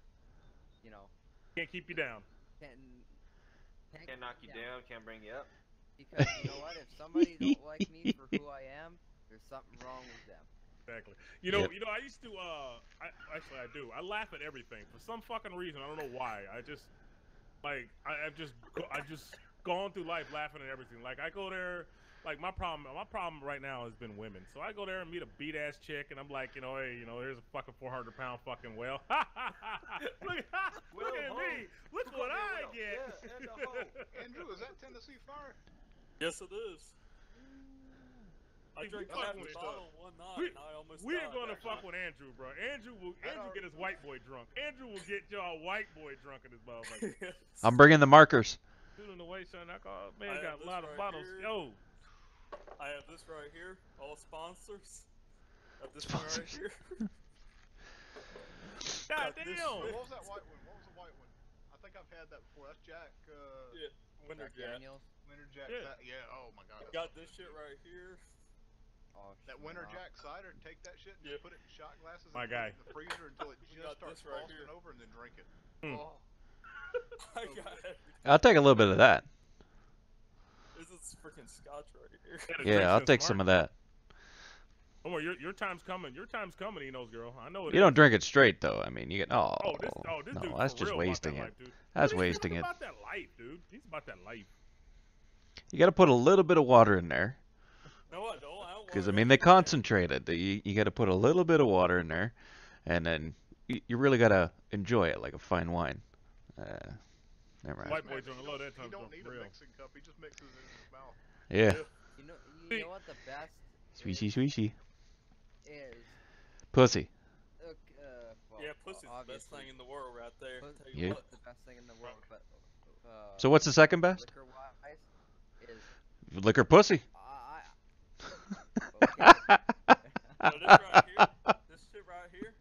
you know, Can't keep you down. Can't knock you down, can't bring you up. Because you know what? If somebody don't like me for who I am, there's something wrong with them. Exactly. You know, Yep. I used to. Actually, I do. I laugh at everything for some fucking reason. I don't know why. I just like I've just gone through life laughing at everything. Like I go there. Like my problem right now has been women. So I go there and meet a beat ass chick, and I'm like, you know, hey, you know, here's a fucking 400-pound fucking whale. look at me. Look what I get. Yeah, and a hoe. Andrew, is that Tennessee Fire? Yes, it is. I Hey, drank we half fucking the with bottle in one night, We- and I almost We're died. gonna fuck with Andrew, bro. Andrew get his white boy drunk. Andrew will get y'all white boy drunk in his motherfucker. I'm bringing the markers. Shooting away, son. Alcohol. Man, I got have a this lot of right bottles. here. Yo, I have this right here. All sponsors. I have this one right Sponsors. here. god This damn. What was that white one? What was the white one? I think I've had that before. That's Jack. Yeah, Winter Jack Jack. Daniels. Winter Jack. Yeah. Yeah. Oh my God. Got this shit right here. Oh, That Winter Jack cider. Take that shit and Yeah. just put it in shot glasses My and guy. put it in the freezer until it We got just starts this right frosting here. over, and then drink it. Mm. Oh. I got everything. I'll take a little bit of that. This is freaking scotch right here. Yeah, the Yeah, drinks I'll been take smart. some of that. Don't worry, your time's coming. Your time's coming, Enos girl. I know it. You don't drink it straight though. I mean, you get Oh, this no, dude's that's for just real wasting about it. that life, dude. That's Dude, he's wasting it. about that life, dude. He's about that life. You got to put a little bit of water in there, No, I don't. I don't. because I want mean they anything. concentrate it. You got to put a little bit of water in there, and then you really got to enjoy it like a fine wine. Never mind. White boy don't love that He time. don't need for a real. mixing cup. He just mixes it in his mouth. Yeah, You know what the best swishy swishy. is? Pussy. Well, Yeah, pussy's the best obviously, thing in the world right there. Pussy Tell you Yeah. what. is the best thing in the world, but So what's the second best? liquor-wise is Liquor pussy. okay. So this right here, this shit right here,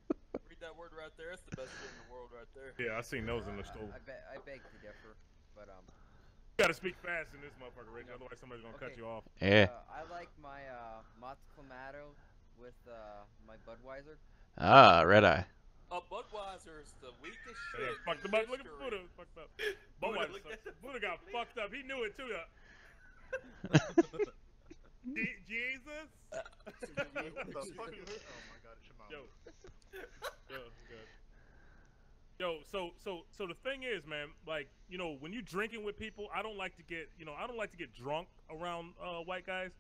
read that word right there. It's the best shit in the world right there. Yeah, I seen those in the store. I beg to differ, but You gotta speak fast in this motherfucker, Rich. Otherwise, somebody's gonna cut Okay. you off. Yeah. I like my Mott's Clamato with my Budweiser. Ah, red eye. Budweiser is the weakest shit. Yeah, fuck the in butt. Look at history. Buddha. Fucked up. Buddha got fucked up. He knew it too. Jesus. What the fuck is this? Oh my God, it's your mouth. Yo, so the thing is, man, like, you know, when you drinking with people, I don't like to get drunk around white guys,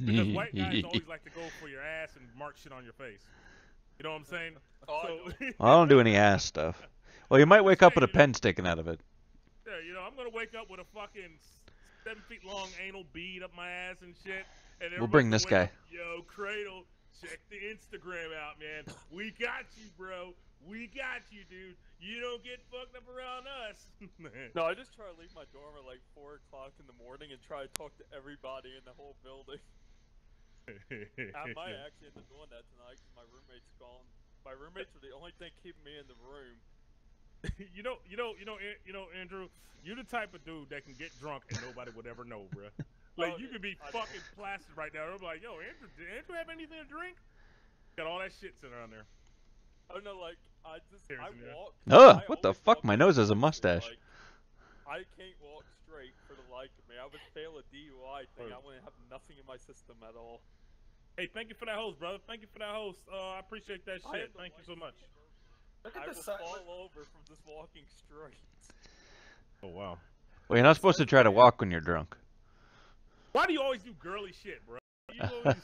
because white guys always like to go for your ass and mark shit on your face. You know what I'm saying? Oh, I So, know. Well, I don't do any ass stuff. Well, you might wake up with a pen sticking out of it. yeah, you know, I'm gonna wake up with a fucking 7 feet long anal bead up my ass and shit. And We'll bring everybody's this gonna guy. wake up, Yo, Cradle, check the Instagram out, man. We got you, bro. We got you, dude. You don't get fucked up around us. No, I just try to leave my dorm at like 4 o'clock in the morning and try to talk to everybody in the whole building. I might actually end up doing that tonight because my roommate's gone. My roommates are the only thing keeping me in the room. you know, Andrew, you're the type of dude that can get drunk and nobody would ever know, bro. Like, Oh, you could be I- fucking plastered right now. They're like, yo, Andrew, did Andrew have anything to drink? Got all that shit sitting around there. Oh no, like I Here's I in there. walk. Ugh, I what the always fuck? walk My in nose has a the mustache. like, I can't walk straight for the life of me. I would fail a DUI thing. I wouldn't have nothing in my system at all. Hey, thank you for that host, brother. Thank you for that host. I appreciate that I shit. am the Thank you so much. Look I at will the side. fall over from just walking straight. Oh, wow. Well, you're not supposed to try to walk when you're drunk. Why do you always do girly shit, bro? You always...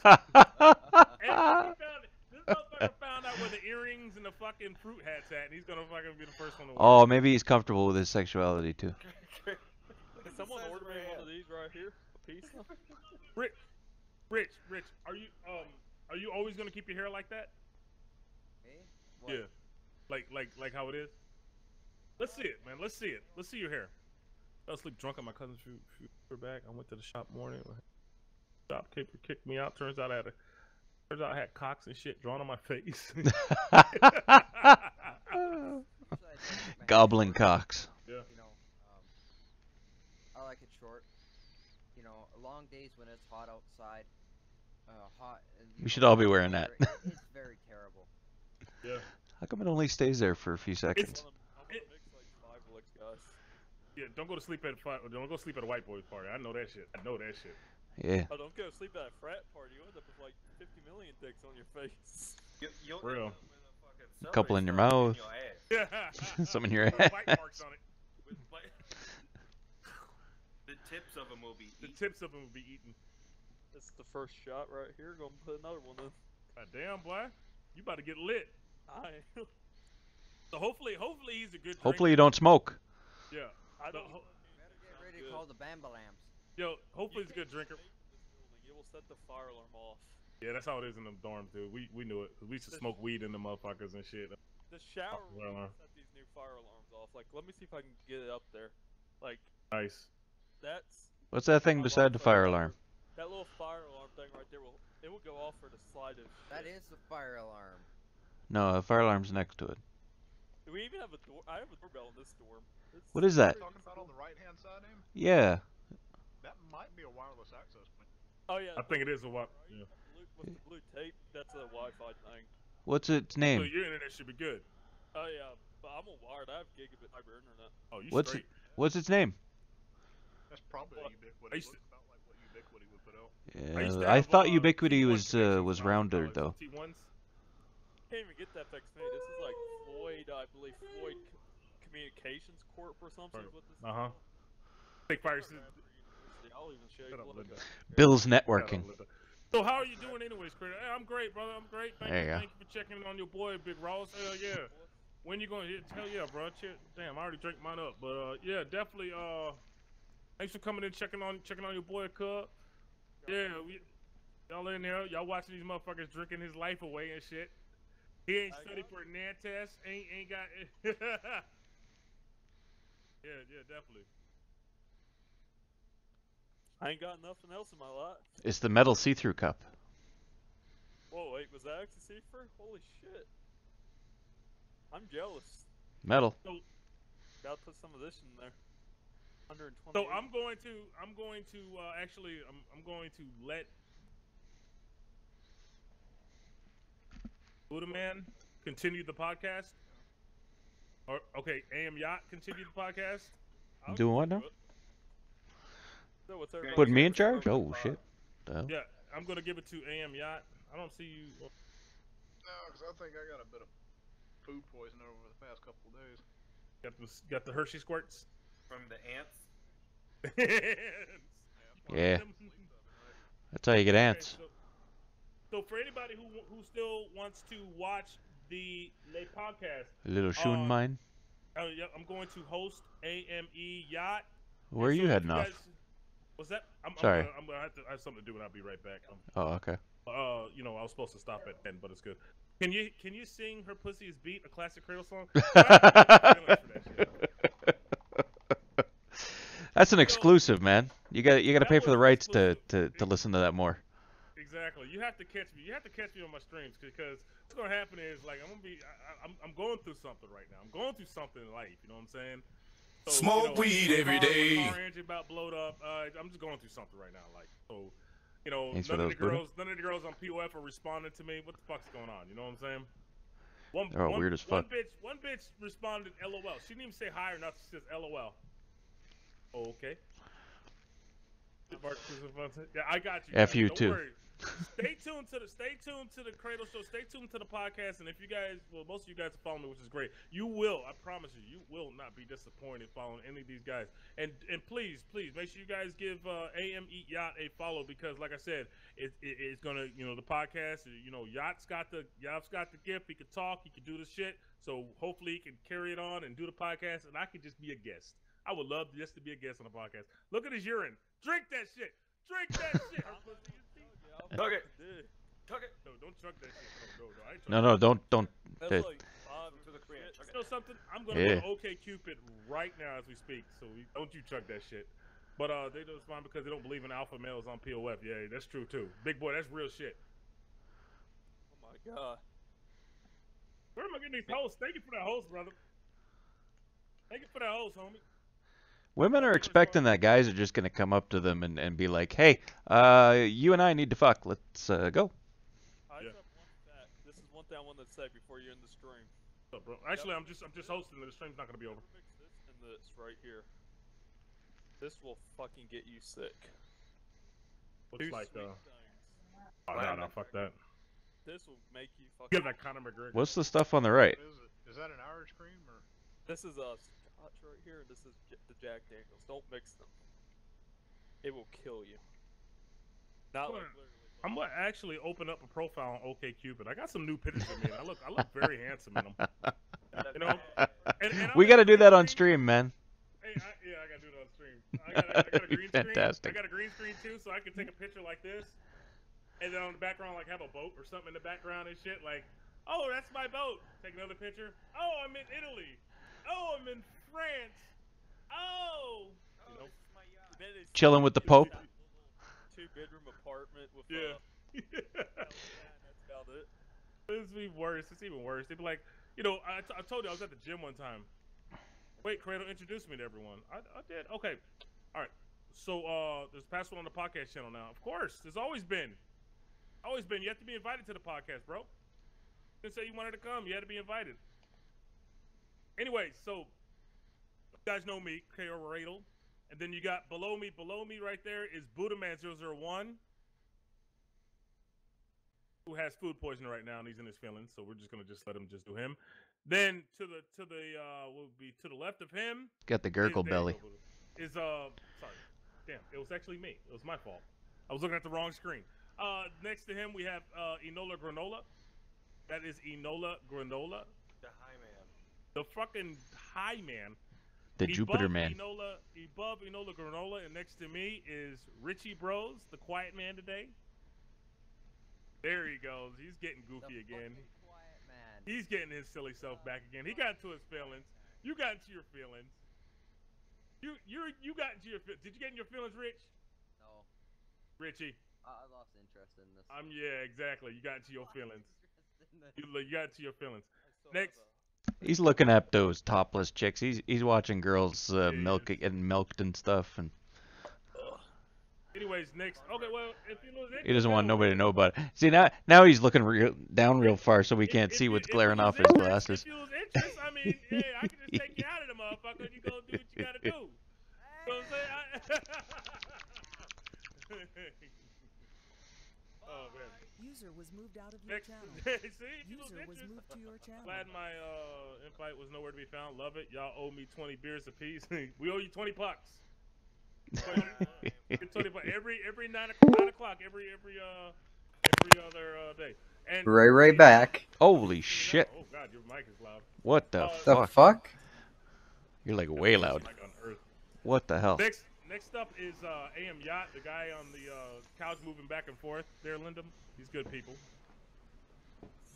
This motherfucker found out where the earrings and the fucking fruit hat's at, and he's gonna fucking be the first one to wear it. Oh, maybe he's comfortable with his sexuality too. Can someone order me one of these right here? A piece? Rich, are you always gonna keep your hair like that? Hey, what? Yeah. Like how it is? Let's see it, man. Let's see it. Let's see your hair. I was sleep drunk on my cousin's shoe bag. I went to the shop morning. Shopkeeper kicked me out. Turns out I had cocks and shit drawn on my face. Usually I keep my hair Goblin short, cocks. Yeah. You know, I like it short. You know, long days when it's hot outside, hot. And, you We should know, all be hot wearing weather, that. It's very terrible. Yeah. How come it only stays there for a few seconds? I'm gonna mix like 5 licks, guys. Yeah, don't go to sleep at don't go sleep at a white boys party. I know that shit. Yeah. Oh, don't go sleep at a frat party. You end up with like 50 million dicks on your face. You'll Real. end up with a fucking Couple in your celery mouth. star in your ass. Some in your With ass. bite marks on it. With the tips of them will be The eaten. tips of them will be eaten. This is the first shot right here. Gonna put another one in. God damn, boy. You about to get lit. I So hopefully he's a good drinker. Hopefully you don't smoke. Yeah. I So don't. ho- Better get ready to call the Bambalams. Yo, hopefully he's a good drinker. It will set the fire alarm off. Yeah, that's how it is in them dorms, dude. We knew it. 'Cause we used to smoke weed in the motherfuckers and shit. The shower Fire room alarm. will set these new fire alarms off. Like, let me see if I can get it up there. Like, Nice. that's What's that thing beside the fire alarm? that little fire alarm thing right there. It will go off for the slightest. That is the fire alarm. No, the fire alarm's next to it. Do we even have a door? I have a doorbell in this dorm. What is that? Talking about on the right hand side, Aim? Yeah. That might be a wireless access point. Oh yeah. I think it is a what? Right? Yeah. With the blue tape, that's a Wi-Fi thing. What's its So name? your internet should be good. Oh yeah, but I'm a wired. I have gigabit fiber internet. Oh, you What's straight. What's its name? That's probably What? Ubiquity. I It used to- looks about like what Ubiquity would put out. used to I have, thought Ubiquity T1 was connections when I in rounder college, though. T1s. Can't even get that fixed, mate. This is like Floyd, I believe Floyd Communications Corp or something. Right. Is what this is Uh-huh. called. Big fire. University. I'll even show you. Shut up, Look. Linda. Bill's Shut up, Networking. Linda. So how are you doing anyways, Critter? Hey, I'm great, brother. I'm great. Thank There you. you go. Thank you for checking in on your boy, Big Ross. Hell yeah. When you gonna hit? Hell yeah, bro. Damn, I already drank mine up, but yeah, definitely. Thanks for coming in, checking on your boy, Cub. Yeah, y'all in there. Y'all watching these motherfuckers drinking his life away and shit. He ain't studied for a NAN test. Ain't got. yeah, definitely. I ain't got nothing else in my life. It's the metal see-through cup. Whoa, wait, was that actually safer? Holy shit. I'm jealous. Metal. Gotta put some of this in there. 120. So I'm going to actually I'm going to let Buddha Man continue the podcast. Or okay, AM Yacht continue the podcast. I'll Doing what continue now? it. So what's everybody Put me in saying? charge? Oh shit. The hell? Yeah, I'm gonna give it to AM Yacht. I don't see you. No, because I think I got a bit of food poisoning over the past couple of days. Got the Hershey squirts. From the ants. Yeah. That's how you get ants. Okay, so for anybody who still wants to watch the podcast, A little shoon mine. yeah, I'm going to host AME Yacht. Where are And you so if heading off? guys- What's that? Sorry. I'm gonna have something to do, and I'll be right back. Oh, okay. You know, I was supposed to stop at 10, but it's good. Can you sing "Her Pussy Is Beat," a classic Cradle song? That's an exclusive, man. You got to That pay for the was rights to exclusive. listen to that more. Exactly. You have to catch me. You have to catch me on my streams because what's gonna happen is like I'm going through something right now. I'm going through something in life. You know what I'm saying? So, Smoke weed every day. My car engine about blowed up. I'm just going through something right now. Like so, you know, Thanks for none of those, Buddha. the girls on POF are responding to me. What the fuck's going on? You know what I'm saying? They're all weird as fuck. One bitch responded LOL. She didn't even say hi or nothing. She says LOL. Oh, okay. Yeah, I got you. F you Don't too. worry. Stay tuned to the Cradle Show. Stay tuned to the podcast. And if you guys, well, most of you guys are following me, which is great. You will, I promise you will not be disappointed following any of these guys. And please make sure you guys give AM Eat Yacht a follow because, like I said, it's gonna, you know, the podcast. You know, Yacht's got the gift. He can talk. He can do the shit. So hopefully he can carry it on and do the podcast, and I can just be a guest. I would love just to be a guest on the podcast. Look at his urine. Drink that shit. Drink that shit. Tug it. Tug it. No, don't chug that shit. No, I ain't No, chugging don't. That's Hey. like To the Korean. Tug You know it. something? I'm gonna Yeah. go to OkCupid right now as we speak. So don't you chug that shit. But they don't respond because they don't believe in alpha males on POF. Yeah, that's true too. Big boy, that's real shit. Oh my god. Where am I getting these hosts? Thank you for that host, brother. Thank you for that host, homie. Women are expecting that guys are just gonna come up to them and be like, "Hey, you and I need to fuck. Let's go." I Yeah. just have one fact. This is one thing I wanted to say before you're in the stream. What's up, bro? Actually, I'm just hosting. The stream's not gonna be over. Mix this and this right here. This will fucking get you sick. Looks Two like sweet things. oh no, fuck that. This will make you fucking. Give that Conor McGregor. What's the stuff on the right? Is that an Irish cream or? This is a scotch right here, and this is the Jack Daniels. Don't mix them. It will kill you. Not like literally. I'm gonna actually open up a profile on OkCupid. I got some new pictures of me, and I look very handsome in them. You know, and We I'm gotta at do green that on screen. stream, man. Hey, I gotta do it on stream. I got a green screen. Fantastic. I got a green screen too, so I can take a picture like this, and then on the background, like have a boat or something in the background and shit. Like, oh, that's my boat. Take another picture. Oh, I'm in Italy. Oh, I'm in France. Oh, you know. Then it's Chilling with the it's Pope. got a little 2-bedroom apartment with Yeah. that's about it. It's even worse. It's even worse. They'd be like, you know, I told you I was at the gym one time. Wait, Cradle, introduce me to everyone. I did. Okay. All right. there's password on the podcast channel now. Of course, there's always been. Always been. You have to be invited to the podcast, bro. You didn't say you wanted to come. You had to be invited. Anyway, so you guys know me, KO Radel. And then you got below me right there is Buddhaman001, who has food poisoning right now and he's in his feelings, so we're just gonna let him just do him. Then to the left of him, Got the gurgle belly. Is sorry. Damn, it was actually me. It was my fault. I was looking at the wrong screen. Next to him we have Enola Granola. That is Enola Granola. The high man. The fucking high man. The Jupiter man. Above Enola Granola, and next to me is Richie Bros, the quiet man today. There he goes. He's getting goofy again. Quiet man. He's getting his silly self back again. He got into his feelings. You got into your feelings. You got into your feelings. Did you get in your feelings, Rich? No. Richie. I lost interest in this. Yeah, exactly. You got into your feelings. You got into your feelings. Next. He's looking at those topless chicks. He's watching girls getting milked and stuff, and anyways, next. Okay, well, if you lose interest, he doesn't want nobody to know about it. See, now he's looking down real far, so we can't see what's glaring off his glasses. If you lose interest, I mean, hey, I can just take you out of the motherfucker. You go do what you gotta do. You know what I'm saying? Oh man. User was moved out of your Next, channel. see, if you lose User was interest, moved to your channel. glad my invite was nowhere to be found. Love it. Y'all owe me 20 beers apiece. We owe you 20 bucks. 20 bucks. Every 9 o'clock, every other day. And Ray back. Holy shit! Oh god, your mic is loud. What the The fuck? fuck? You're like way loud. Mic on Earth. What the hell? Next up is AM Yacht, the guy on the couch moving back and forth there, Lyndon. He's good people.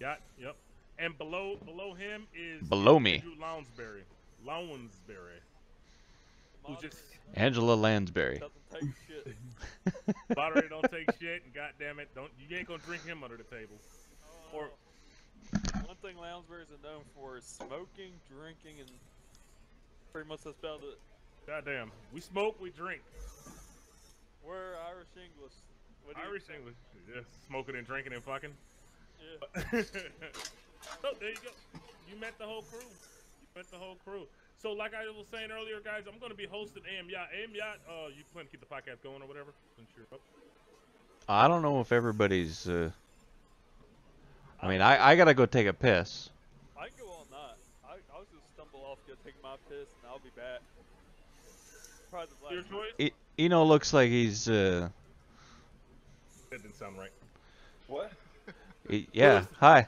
Yacht, yep. And below him is Below me. Andrew Lounsbury. Who's just Angela Lansbury. Doesn't take shit. Moderate don't take shit, and goddamn it, you ain't gonna drink him under the table. Oh, Or one thing Lounsbury's are known for is smoking, drinking, and pretty much that's about it. goddamn, we smoke, we drink. We're Irish English. What do you Irish think? English, yeah, smoking and drinking and fucking. Yeah. So there you go. You met the whole crew. So like I was saying earlier, guys, I'm gonna be hosting AM Yacht. AM Yacht, you plan to keep the podcast going or whatever? Since you're up. I don't know if everybody's. I mean, I gotta go take a piss. I can go all night. I'll just stumble off, go take my piss, and I'll be back. Probably the Your last choice? Eno looks like he's. That didn't sound right. What? Yeah. Hi.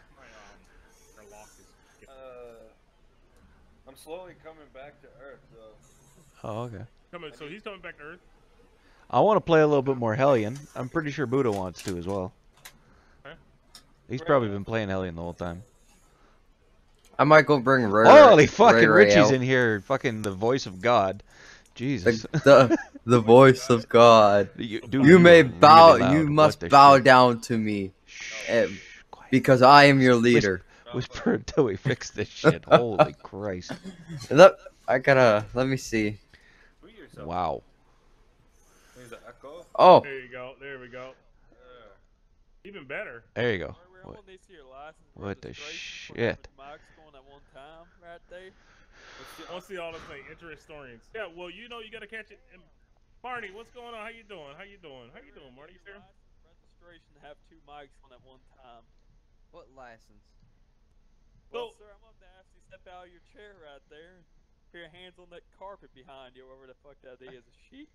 Our lock is. I'm slowly coming back to Earth, though. Oh, okay. So he's coming back to Earth. I want to play a little bit more Hellion. I'm pretty sure Buddha wants to as well. Okay. He's probably been playing Hellion the whole time. I might go bring Ray. Holy fucking Ray Richie's out. in here, fucking the voice of God. Jesus. The voice of God. Dude, You may really bow. loud. You What must the bow shit? down to me, Shh. Quiet. because I am your leader. Whisper until we fix this shit. Holy Christ. Let me see. Mute yourself. Wow. Is it echo? Oh, There you go. There we go. Even better. There you go. Everyone needs to see your license. What the registration for shit? the mics going at one time right there. I want to see all this thing. Interestorians. Yeah, well, you know you got to catch it. And Marty, what's going on? How you doing? Marty? You there? Registration to have two mics on at one time. What license? Well, So- sir, I'm up to ask you to step out of your chair right there. Put your hands on that carpet behind you, whatever the fuck that is. A sheet?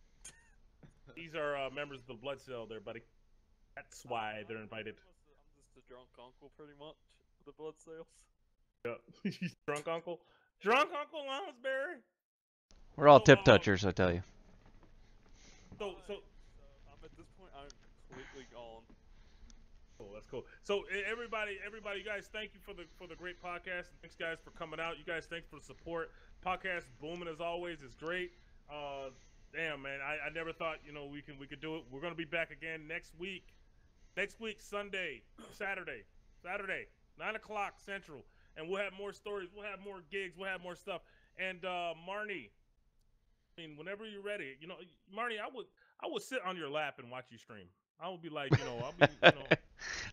These are members of the blood cell there, buddy. That's why they're invited. I'm just a drunk uncle, pretty much, with the blood cells. Yeah. Drunk Uncle? Drunk Uncle Lounsbury? We're all tip touchers, I tell you. So, I'm at this point, I'm completely gone. cool. That's cool. So everybody, you guys, thank you for the great podcast. Thanks, guys, for coming out. You guys, thanks for the support. Podcast booming as always. It's great. Damn, man, I never thought we could do it. We're gonna be back again next week. Next week, Saturday, 9 o'clock Central, and we'll have more stories. We'll have more gigs. We'll have more stuff. And Marnie, I mean, whenever you're ready, you know, Marty, I would sit on your lap and watch you stream. I would be like, you know, I'll be, you know,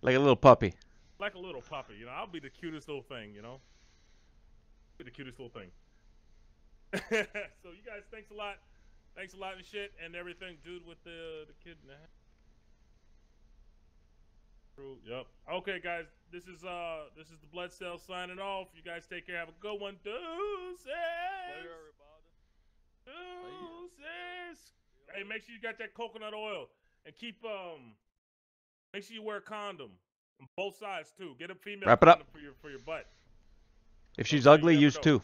Like a little puppy. like a little puppy. You know, I'll be the cutest little thing. You know, be the cutest little thing. So you guys, thanks a lot and shit and everything, dude, with the kid in the hat. Yep. Okay, guys, this is the Blood Cell signing off. You guys take care. Have a good one. Deuces. Later, everybody. Deuces. Hey, make sure you got that coconut oil and keep make sure you wear a condom on both sides too. Get a female Wrap it up. condom for your butt. If she's So you ugly, never use know. two.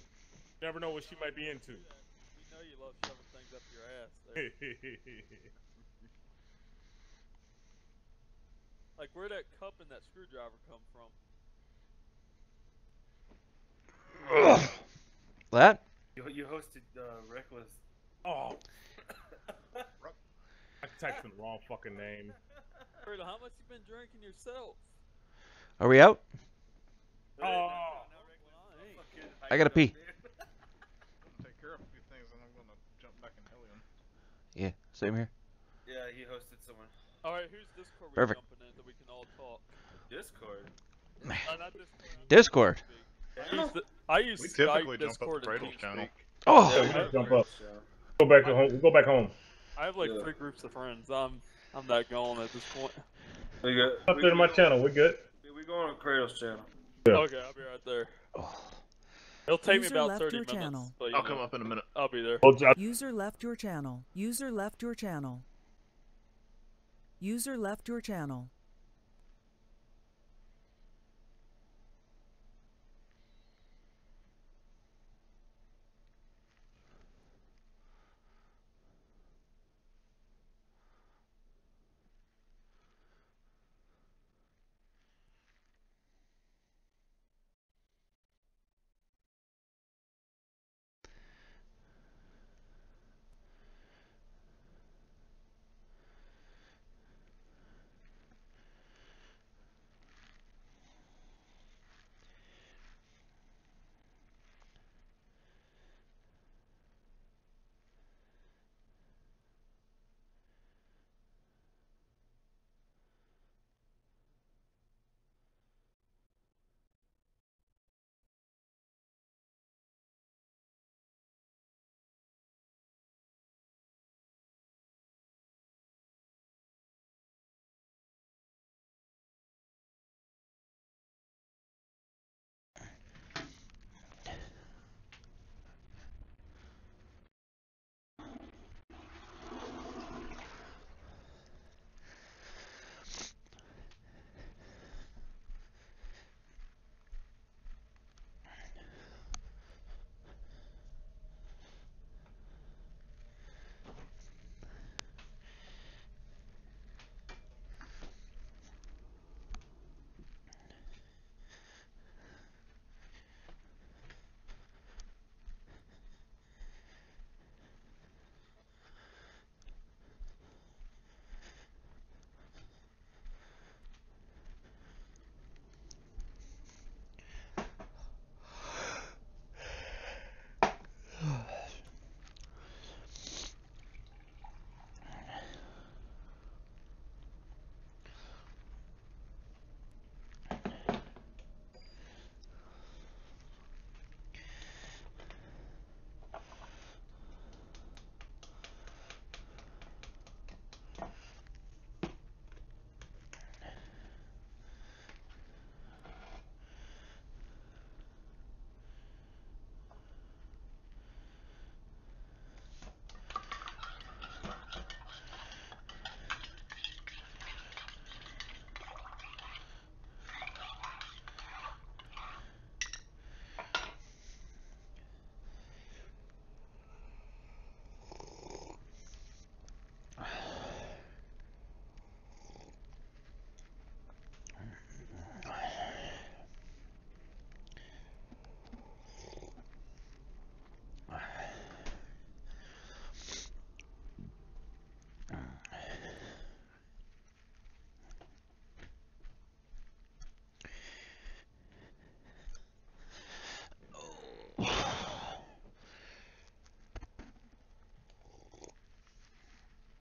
Never know what she might be into. We know you love shoving things up your ass. There. Like, where'd that cup and that screwdriver come from? That? You hosted Reckless. Oh. I typed in the wrong fucking name. Fredo, how much you been drinking yourself? Are we out? Oh. I gotta pee. Take care of a few things, and I'm gonna jump back in Hellion. Yeah, same here. Yeah, he hosted someone. Alright, who's Discord we Perfect. jumping in that we can all talk? Discord. Not Discord. Discord. I use We Skype, typically jump Discord, up and Cradle's channel. TeamSpeak. Oh, Yeah, we just jump up. Go back to home. Go back home. I have like Yeah. 3 groups of friends. I'm that gone at this point. We got Up there to my channel. We're good. We going on Cradle's channel. Yeah. Okay, I'll be right there. It'll take me User about left 30 your minutes. channel. But, you I'll know, come up in a minute. I'll be there. User left your channel. User left your channel. User left your channel.